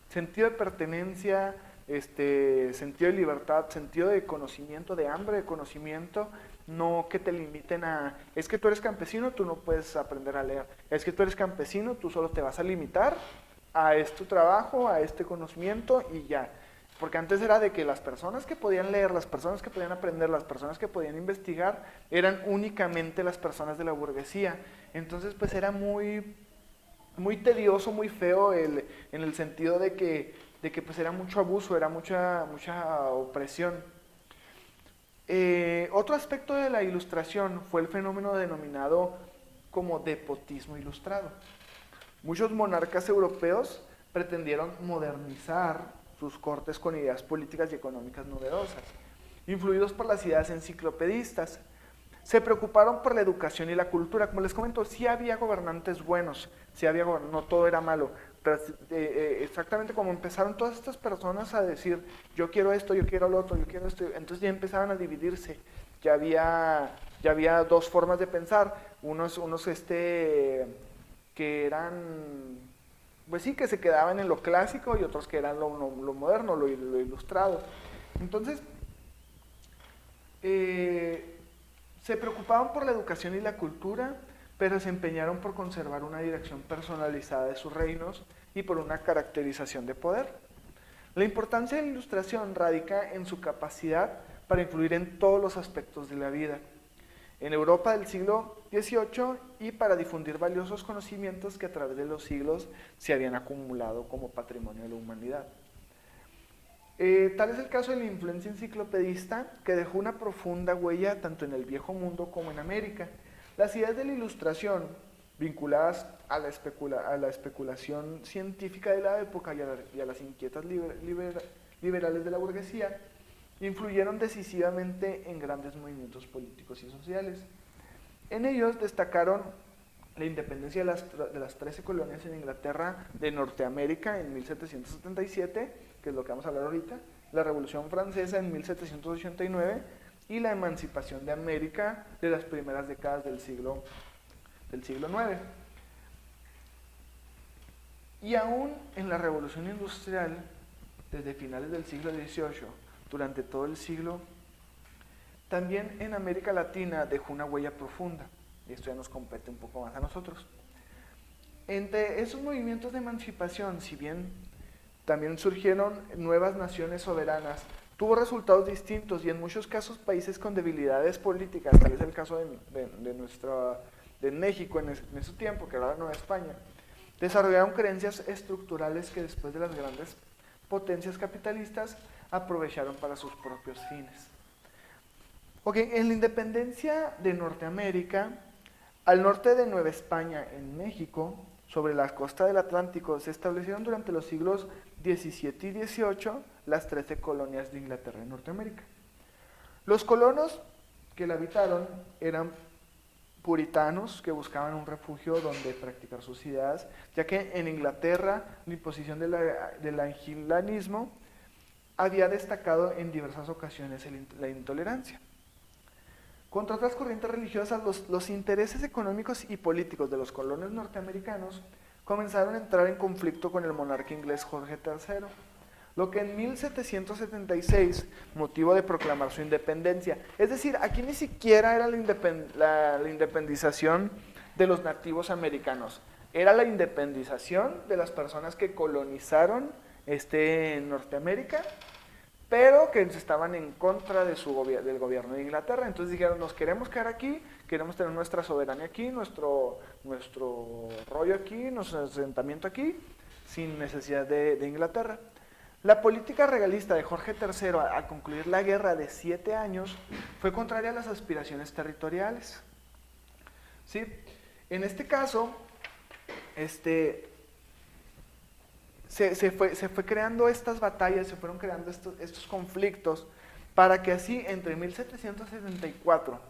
sentido de pertenencia, sentido de libertad, sentido de conocimiento, de hambre de conocimiento, no que te limiten a, es que tú eres campesino, tú no puedes aprender a leer, es que tú eres campesino, tú solo te vas a limitar a este trabajo, a este conocimiento y ya. Porque antes era de que las personas que podían leer, las personas que podían aprender, las personas que podían investigar, eran únicamente las personas de la burguesía. Entonces pues era muy tedioso, muy feo en el sentido de que pues era mucho abuso, era mucha opresión. Otro aspecto de la Ilustración fue el fenómeno denominado como despotismo ilustrado. Muchos monarcas europeos pretendieron modernizar sus cortes con ideas políticas y económicas novedosas, influidos por las ideas enciclopedistas. Se preocuparon por la educación y la cultura. Como les comento, sí había gobernantes buenos, no todo era malo, pero exactamente como empezaron todas estas personas a decir, yo quiero esto, yo quiero lo otro, yo quiero esto, entonces ya empezaban a dividirse. Ya había dos formas de pensar, unos que eran, pues sí, que se quedaban en lo clásico y otros que eran lo moderno, lo ilustrado. Entonces, se preocupaban por la educación y la cultura, pero se empeñaron por conservar una dirección personalizada de sus reinos y por una caracterización de poder. La importancia de la Ilustración radica en su capacidad para influir en todos los aspectos de la vida, en Europa del siglo XVIII y para difundir valiosos conocimientos que a través de los siglos se habían acumulado como patrimonio de la humanidad. Tal es el caso de la influencia enciclopedista que dejó una profunda huella tanto en el Viejo Mundo como en América. Las ideas de la Ilustración, vinculadas a la especulación científica de la época y a las inquietas liberales de la burguesía, influyeron decisivamente en grandes movimientos políticos y sociales. En ellos destacaron la independencia de las 13 colonias en Inglaterra de Norteamérica en 1777, que es lo que vamos a hablar ahorita, la Revolución Francesa en 1789 y la emancipación de América de las primeras décadas del siglo IX. Y aún en la Revolución Industrial, desde finales del siglo XVIII, durante todo el siglo, también en América Latina dejó una huella profunda, y esto ya nos compete un poco más a nosotros. Entre esos movimientos de emancipación, si bien también surgieron nuevas naciones soberanas, tuvo resultados distintos y en muchos casos países con debilidades políticas, tal es el caso de México en ese tiempo, que era la Nueva España, desarrollaron creencias estructurales que después de las grandes potencias capitalistas aprovecharon para sus propios fines. En la independencia de Norteamérica, al norte de Nueva España, en México, sobre la costa del Atlántico, se establecieron durante los siglos XVII y XVIII las 13 colonias de Inglaterra en Norteamérica. Los colonos que la habitaron eran puritanos que buscaban un refugio donde practicar sus ideas, ya que en Inglaterra la imposición del anglicanismo había destacado en diversas ocasiones la intolerancia. Contra otras corrientes religiosas, los intereses económicos y políticos de los colonos norteamericanos comenzaron a entrar en conflicto con el monarca inglés Jorge III, lo que en 1776 motivo de proclamar su independencia. Es decir, aquí ni siquiera era la independización de los nativos americanos, era la independización de las personas que colonizaron Norteamérica, pero que estaban en contra de del gobierno de Inglaterra. Entonces dijeron, nos queremos quedar aquí, queremos tener nuestra soberanía aquí, nuestro rollo aquí, nuestro asentamiento aquí, sin necesidad de Inglaterra. La política regalista de Jorge III al concluir la guerra de 7 años fue contraria a las aspiraciones territoriales. ¿Sí? En este caso, se fue creando estas batallas, se fueron creando estos conflictos, para que así entre 1774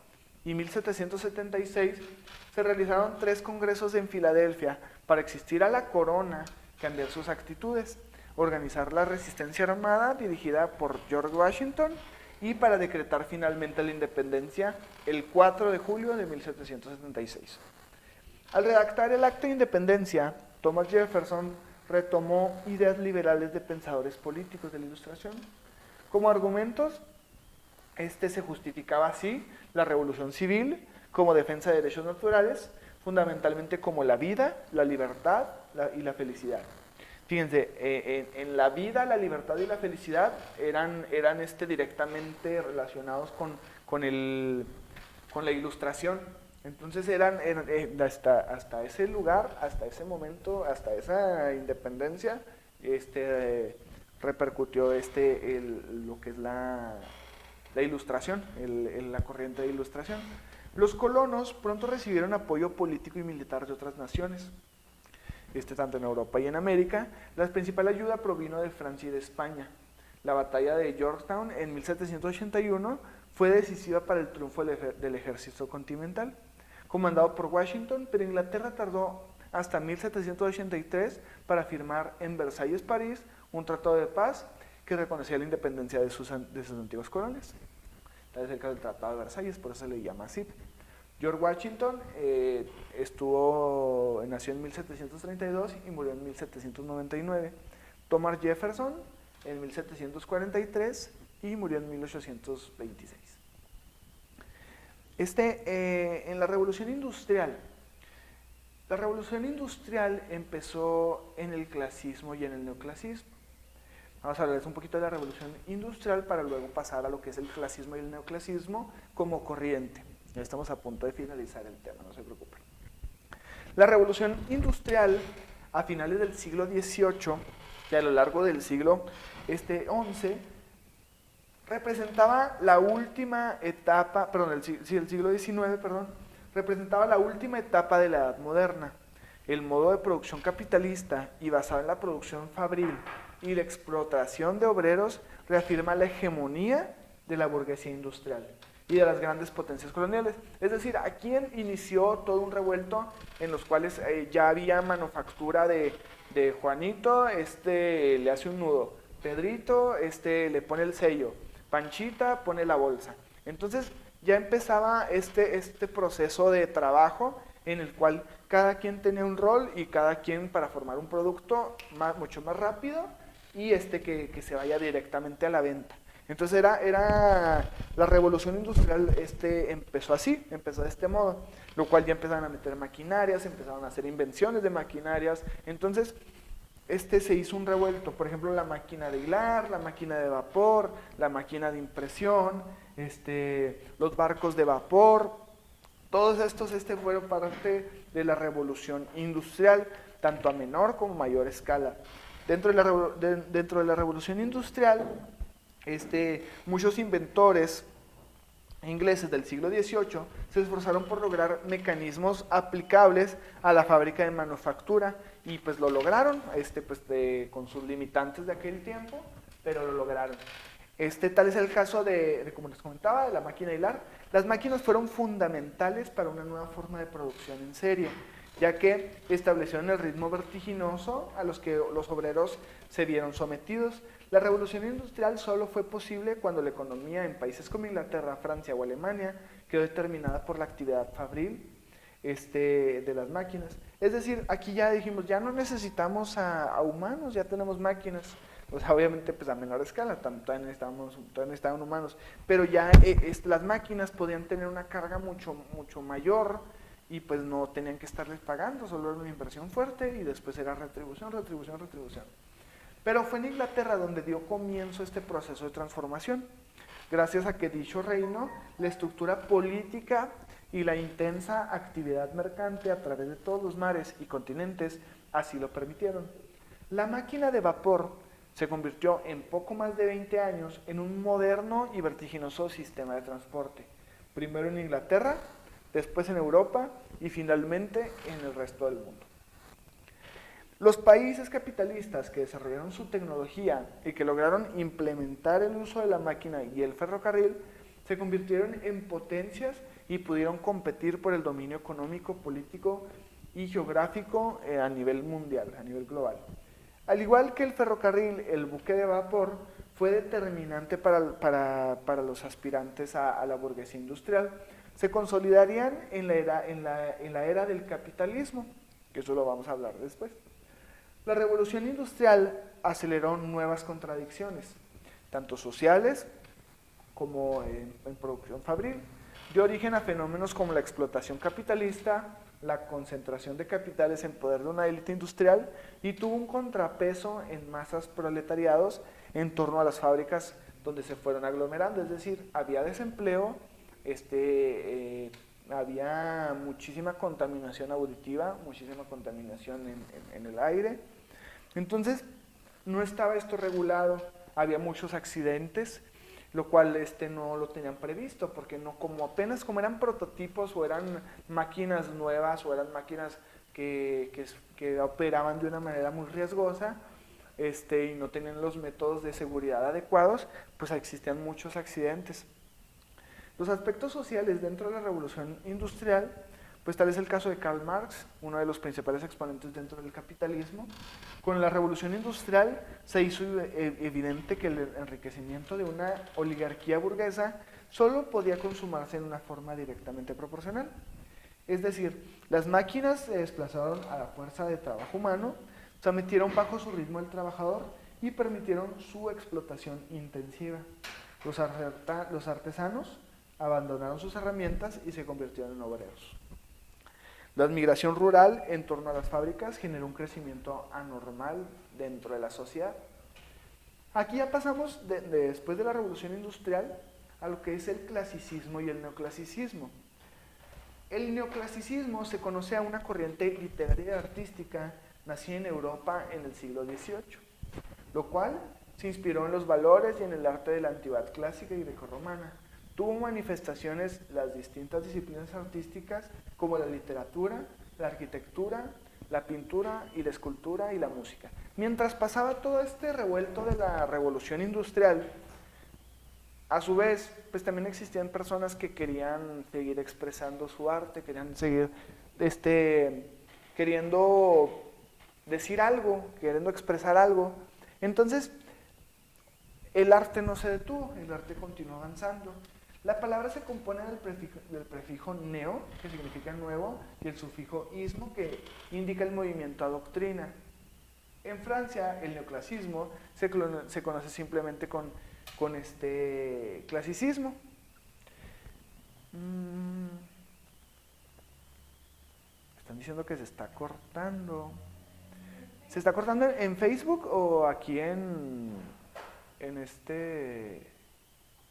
y 1776 se realizaron 3 congresos en Filadelfia para existir a la corona, cambiar sus actitudes, organizar la resistencia armada dirigida por George Washington y para decretar finalmente la independencia el 4 de julio de 1776. Al redactar el Acta de Independencia, Thomas Jefferson retomó ideas liberales de pensadores políticos de la Ilustración. Como argumentos, se justificaba así la revolución civil como defensa de derechos naturales, fundamentalmente como la vida, la libertad y la felicidad. Fíjense, en la vida, la libertad y la felicidad eran directamente relacionados con la Ilustración. Entonces hasta ese lugar, hasta ese momento, hasta esa independencia, repercutió lo que es la Ilustración, la corriente de Ilustración. Los colonos pronto recibieron apoyo político y militar de otras naciones, tanto en Europa y en América. La principal ayuda provino de Francia y de España. La batalla de Yorktown en 1781 fue decisiva para el triunfo del ejército continental, comandado por Washington, pero Inglaterra tardó hasta 1783 para firmar en Versalles, París, un tratado de paz que reconocía la independencia de sus antiguas colonias. Tal es el caso del Tratado de Versalles, por eso se le llama así. George Washington nació en 1732 y murió en 1799. Thomas Jefferson en 1743 y murió en 1826. En la Revolución Industrial. La Revolución Industrial empezó en el clasismo y en el neoclasismo. Vamos a hablarles un poquito de la Revolución Industrial para luego pasar a lo que es el clasismo y el neoclasismo como corriente. Ya estamos a punto de finalizar el tema, no se preocupen. La Revolución Industrial a finales del siglo XVIII y a lo largo del siglo XI representaba la última etapa, el siglo XIX, representaba la última etapa de la Edad Moderna. El modo de producción capitalista y basado en la producción fabril y la explotación de obreros reafirma la hegemonía de la burguesía industrial y de las grandes potencias coloniales. Es decir, aquí inició todo un revuelto en los cuales ya había manufactura de Juanito, le hace un nudo, Pedrito, le pone el sello, Panchita pone la bolsa. Entonces ya empezaba este proceso de trabajo en el cual cada quien tenía un rol y cada quien para formar un producto mucho más rápido y que se vaya directamente a la venta. Entonces era la revolución industrial empezó de este modo, lo cual ya empezaron a meter maquinarias, empezaron a hacer invenciones de maquinarias. Entonces se hizo un revuelto, por ejemplo la máquina de hilar, la máquina de vapor, la máquina de impresión, los barcos de vapor. Todos estos fueron parte de la revolución industrial, tanto a menor como mayor escala. Dentro de la revolución industrial, muchos inventores ingleses del siglo XVIII se esforzaron por lograr mecanismos aplicables a la fábrica de manufactura y pues lo lograron, con sus limitantes de aquel tiempo, pero lo lograron. Tal es el caso como les comentaba, de la máquina de hilar. Las máquinas fueron fundamentales para una nueva forma de producción en serie. ya que establecieron el ritmo vertiginoso a los que los obreros se vieron sometidos. La revolución industrial solo fue posible cuando la economía en países como Inglaterra, Francia o Alemania quedó determinada por la actividad fabril de las máquinas. Es decir, aquí ya dijimos, ya no necesitamos a humanos, ya tenemos máquinas. O sea, obviamente pues a menor escala, todavía necesitaban humanos, pero ya las máquinas podían tener una carga mucho mayor y pues no tenían que estarles pagando, solo era una inversión fuerte y después era retribución, retribución, retribución. Pero fue en Inglaterra donde dio comienzo este proceso de transformación, gracias a que dicho reino, la estructura política y la intensa actividad mercante a través de todos los mares y continentes así lo permitieron. La máquina de vapor se convirtió en poco más de 20 años en un moderno y vertiginoso sistema de transporte, primero en Inglaterra, después en Europa y finalmente en el resto del mundo. Los países capitalistas que desarrollaron su tecnología y que lograron implementar el uso de la máquina y el ferrocarril se convirtieron en potencias y pudieron competir por el dominio económico, político y geográfico a nivel mundial, a nivel global. Al igual que el ferrocarril, el buque de vapor fue determinante para los aspirantes a la burguesía industrial. Se consolidarían en la era del capitalismo, que eso lo vamos a hablar después. La revolución industrial aceleró nuevas contradicciones, tanto sociales como en producción fabril. Dio origen a fenómenos como la explotación capitalista, la concentración de capitales en poder de una élite industrial y tuvo un contrapeso en masas proletariados en torno a las fábricas donde se fueron aglomerando, es decir, había desempleo, había muchísima contaminación auditiva, muchísima contaminación en el aire. Entonces, no estaba esto regulado, había muchos accidentes, lo cual no lo tenían previsto, porque no, como eran prototipos o eran máquinas nuevas o eran máquinas que operaban de una manera muy riesgosa y no tenían los métodos de seguridad adecuados, pues existían muchos accidentes. Los aspectos sociales dentro de la revolución industrial, pues tal es el caso de Karl Marx, uno de los principales exponentes dentro del capitalismo. Con la revolución industrial se hizo evidente que el enriquecimiento de una oligarquía burguesa solo podía consumarse en una forma directamente proporcional. Es decir, las máquinas se desplazaron a la fuerza de trabajo humano, sometieron bajo su ritmo al trabajador y permitieron su explotación intensiva. Los artesanos abandonaron sus herramientas y se convirtieron en obreros. La migración rural en torno a las fábricas generó un crecimiento anormal dentro de la sociedad. Aquí ya pasamos, después de la revolución industrial, a lo que es el clasicismo y el neoclasicismo. El neoclasicismo se conoce a una corriente literaria y artística nacida en Europa en el siglo XVIII, lo cual se inspiró en los valores y en el arte de la antigüedad clásica y grecorromana. Tuvo manifestaciones las distintas disciplinas artísticas como la literatura, la arquitectura, la pintura y la escultura y la música. Mientras pasaba todo este revuelto de la revolución industrial, a su vez, pues también existían personas que querían seguir expresando su arte, querían seguir queriendo decir algo, queriendo expresar algo. Entonces, el arte no se detuvo, el arte continuó avanzando. La palabra se compone del prefijo neo, que significa nuevo, y el sufijo ismo, que indica el movimiento a doctrina. En Francia, el neoclasismo se conoce simplemente con clasicismo. Están diciendo que se está cortando. ¿Se está cortando en Facebook o aquí en este...?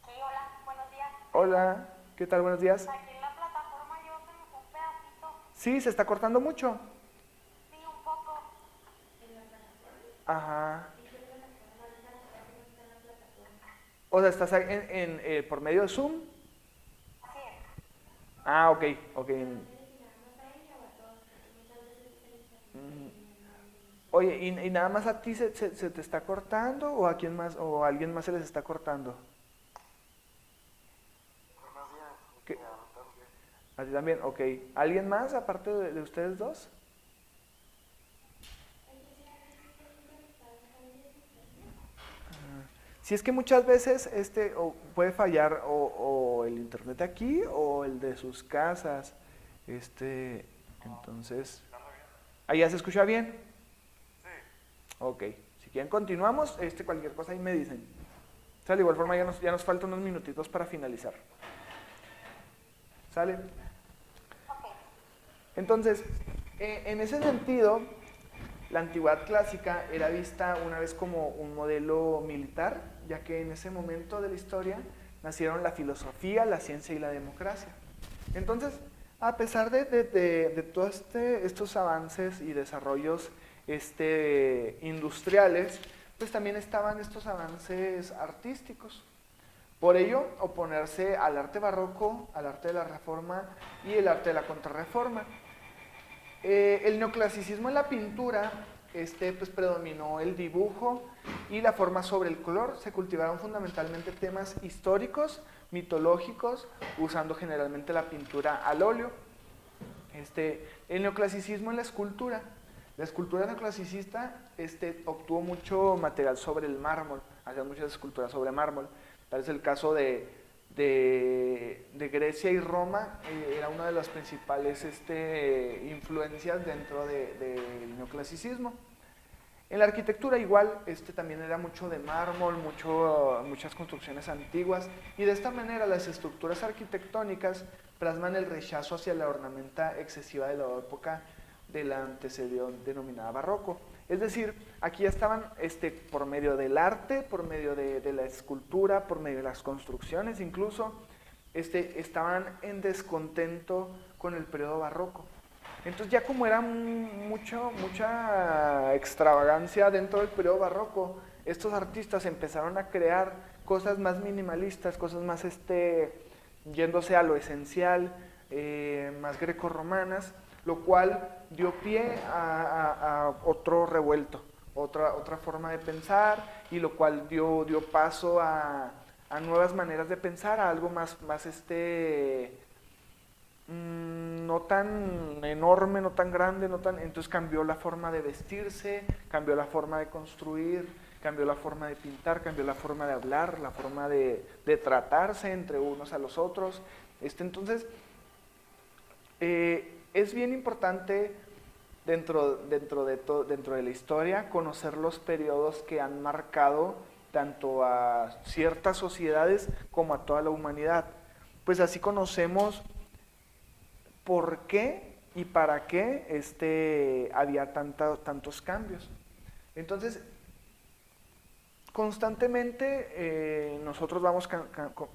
Sí, hola, buenos días. Hola, ¿qué tal? Buenos días. Aquí en la plataforma yo se me fue un pedacito. Sí, se está cortando mucho. Sí, un poco. Ajá. O sea, ¿estás por medio de Zoom? Así es. Ah, ok, ok. Oye, ¿y nada más a ti se te está cortando o a quién más o a alguien más se les está cortando? Buenos días, ¿Qué? A ti también, ok. ¿Alguien más aparte de ustedes dos? Si es que muchas veces puede fallar o el internet aquí o el de sus casas. Entonces, ¿ahí ya se escucha bien? Ok. Si quieren continuamos, cualquier cosa ahí me dicen. O sea, de igual forma ya nos faltan unos minutitos para finalizar. ¿Sale? Ok. Entonces, en ese sentido, la antigüedad clásica era vista una vez como un modelo militar, ya que en ese momento de la historia nacieron la filosofía, la ciencia y la democracia. Entonces, a pesar de todos estos avances y desarrollos industriales, pues también estaban estos avances artísticos. Por ello, oponerse al arte barroco, al arte de la Reforma y el arte de la Contrarreforma. El neoclasicismo en la pintura pues predominó el dibujo y la forma sobre el color. Se cultivaron fundamentalmente temas históricos, mitológicos, usando generalmente la pintura al óleo. El neoclasicismo en la escultura. La escultura neoclasicista obtuvo mucho material sobre el mármol, hacían muchas esculturas sobre mármol. Tal es el caso de Grecia y Roma, era una de las principales influencias dentro del neoclasicismo. En la arquitectura igual, también era mucho de mármol, muchas construcciones antiguas, y de esta manera las estructuras arquitectónicas plasman el rechazo hacia la ornamenta excesiva de la época de la antecesión denominada barroco. Es decir, aquí ya estaban por medio del arte, por medio de la escultura, por medio de las construcciones incluso, estaban en descontento con el periodo barroco. Entonces ya como era mucha extravagancia dentro del periodo barroco, estos artistas empezaron a crear cosas más minimalistas, cosas más yéndose a lo esencial, más grecorromanas, lo cual dio pie a otro revuelto, otra forma de pensar, y lo cual dio paso a nuevas maneras de pensar, a algo más no tan enorme, no tan grande, entonces cambió la forma de vestirse, cambió la forma de construir, cambió la forma de pintar, cambió la forma de hablar, la forma de tratarse entre unos a los otros. Entonces, es bien importante dentro de la historia conocer los periodos que han marcado tanto a ciertas sociedades como a toda la humanidad. Pues así conocemos por qué y para qué había tantos cambios. Entonces, constantemente nosotros vamos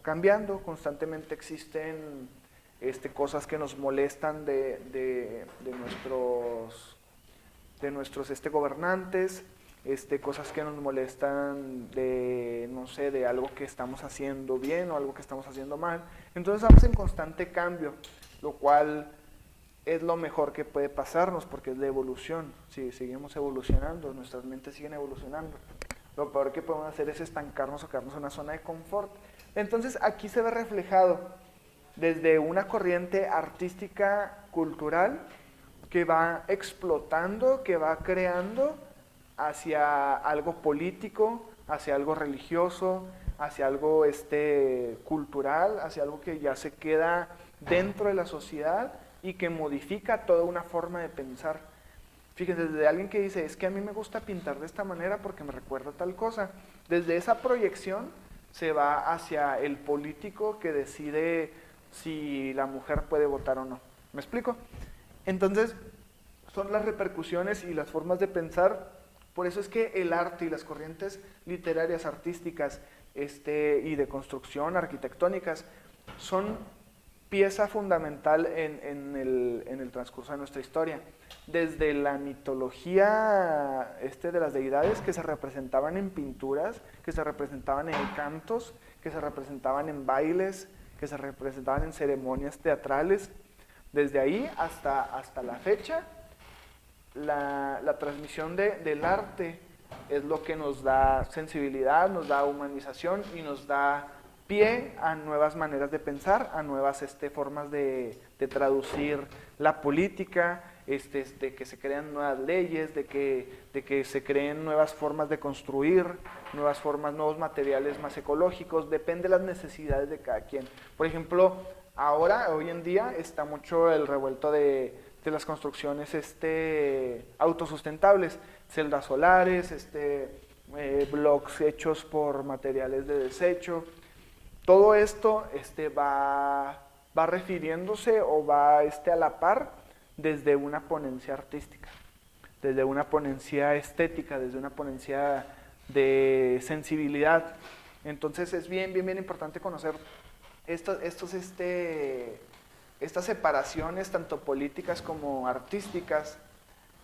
cambiando, constantemente existen cosas que nos molestan de nuestros gobernantes, cosas que nos molestan de, no sé, de algo que estamos haciendo bien o algo que estamos haciendo mal. Entonces vamos en constante cambio, lo cual es lo mejor que puede pasarnos porque es la evolución. Si seguimos evolucionando, nuestras mentes siguen evolucionando. Lo peor que podemos hacer es estancarnos o quedarnos en una zona de confort. Entonces aquí se ve reflejado desde una corriente artística cultural que va explotando, que va creando hacia algo político, hacia algo religioso, hacia algo cultural, hacia algo que ya se queda dentro de la sociedad y que modifica toda una forma de pensar. Fíjense, desde alguien que dice, es que a mí me gusta pintar de esta manera porque me recuerda tal cosa, desde esa proyección se va hacia el político que decide si la mujer puede votar o no. ¿Me explico? Entonces, son las repercusiones y las formas de pensar. Por eso es que el arte y las corrientes literarias, artísticas y de construcción, arquitectónicas, son pieza fundamental en el transcurso de nuestra historia. Desde la mitología de las deidades que se representaban en pinturas, que se representaban en cantos, que se representaban en bailes, que se representaban en ceremonias teatrales, desde ahí hasta la fecha, la transmisión del arte es lo que nos da sensibilidad, nos da humanización y nos da pie a nuevas maneras de pensar, a nuevas formas de traducir la política, de que se crean nuevas leyes, de que se creen nuevas formas de construir, nuevas formas, nuevos materiales más ecológicos, depende de las necesidades de cada quien. Por ejemplo, hoy en día, está mucho el revuelto de las construcciones autosustentables, celdas solares, blogs hechos por materiales de desecho. Todo esto va refiriéndose o va a la par desde una ponencia artística, desde una ponencia estética, desde una ponencia de sensibilidad. Entonces es bien importante conocer estas separaciones tanto políticas como artísticas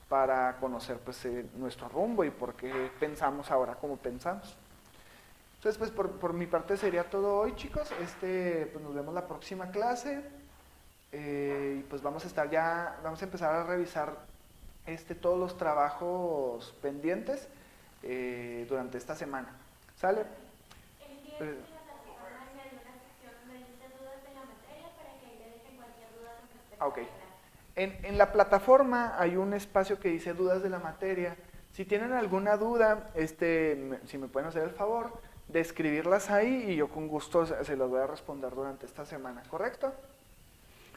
para conocer pues, nuestro rumbo y por qué pensamos ahora como pensamos. Entonces, pues por mi parte sería todo hoy, chicos. Pues nos vemos la próxima clase. Y pues vamos a empezar a revisar todos los trabajos pendientes durante esta semana. ¿Sale? Ok. En la plataforma hay un espacio que dice dudas de la materia. Si tienen alguna duda, si me pueden hacer el favor de escribirlas ahí y yo con gusto se las voy a responder durante esta semana, ¿correcto?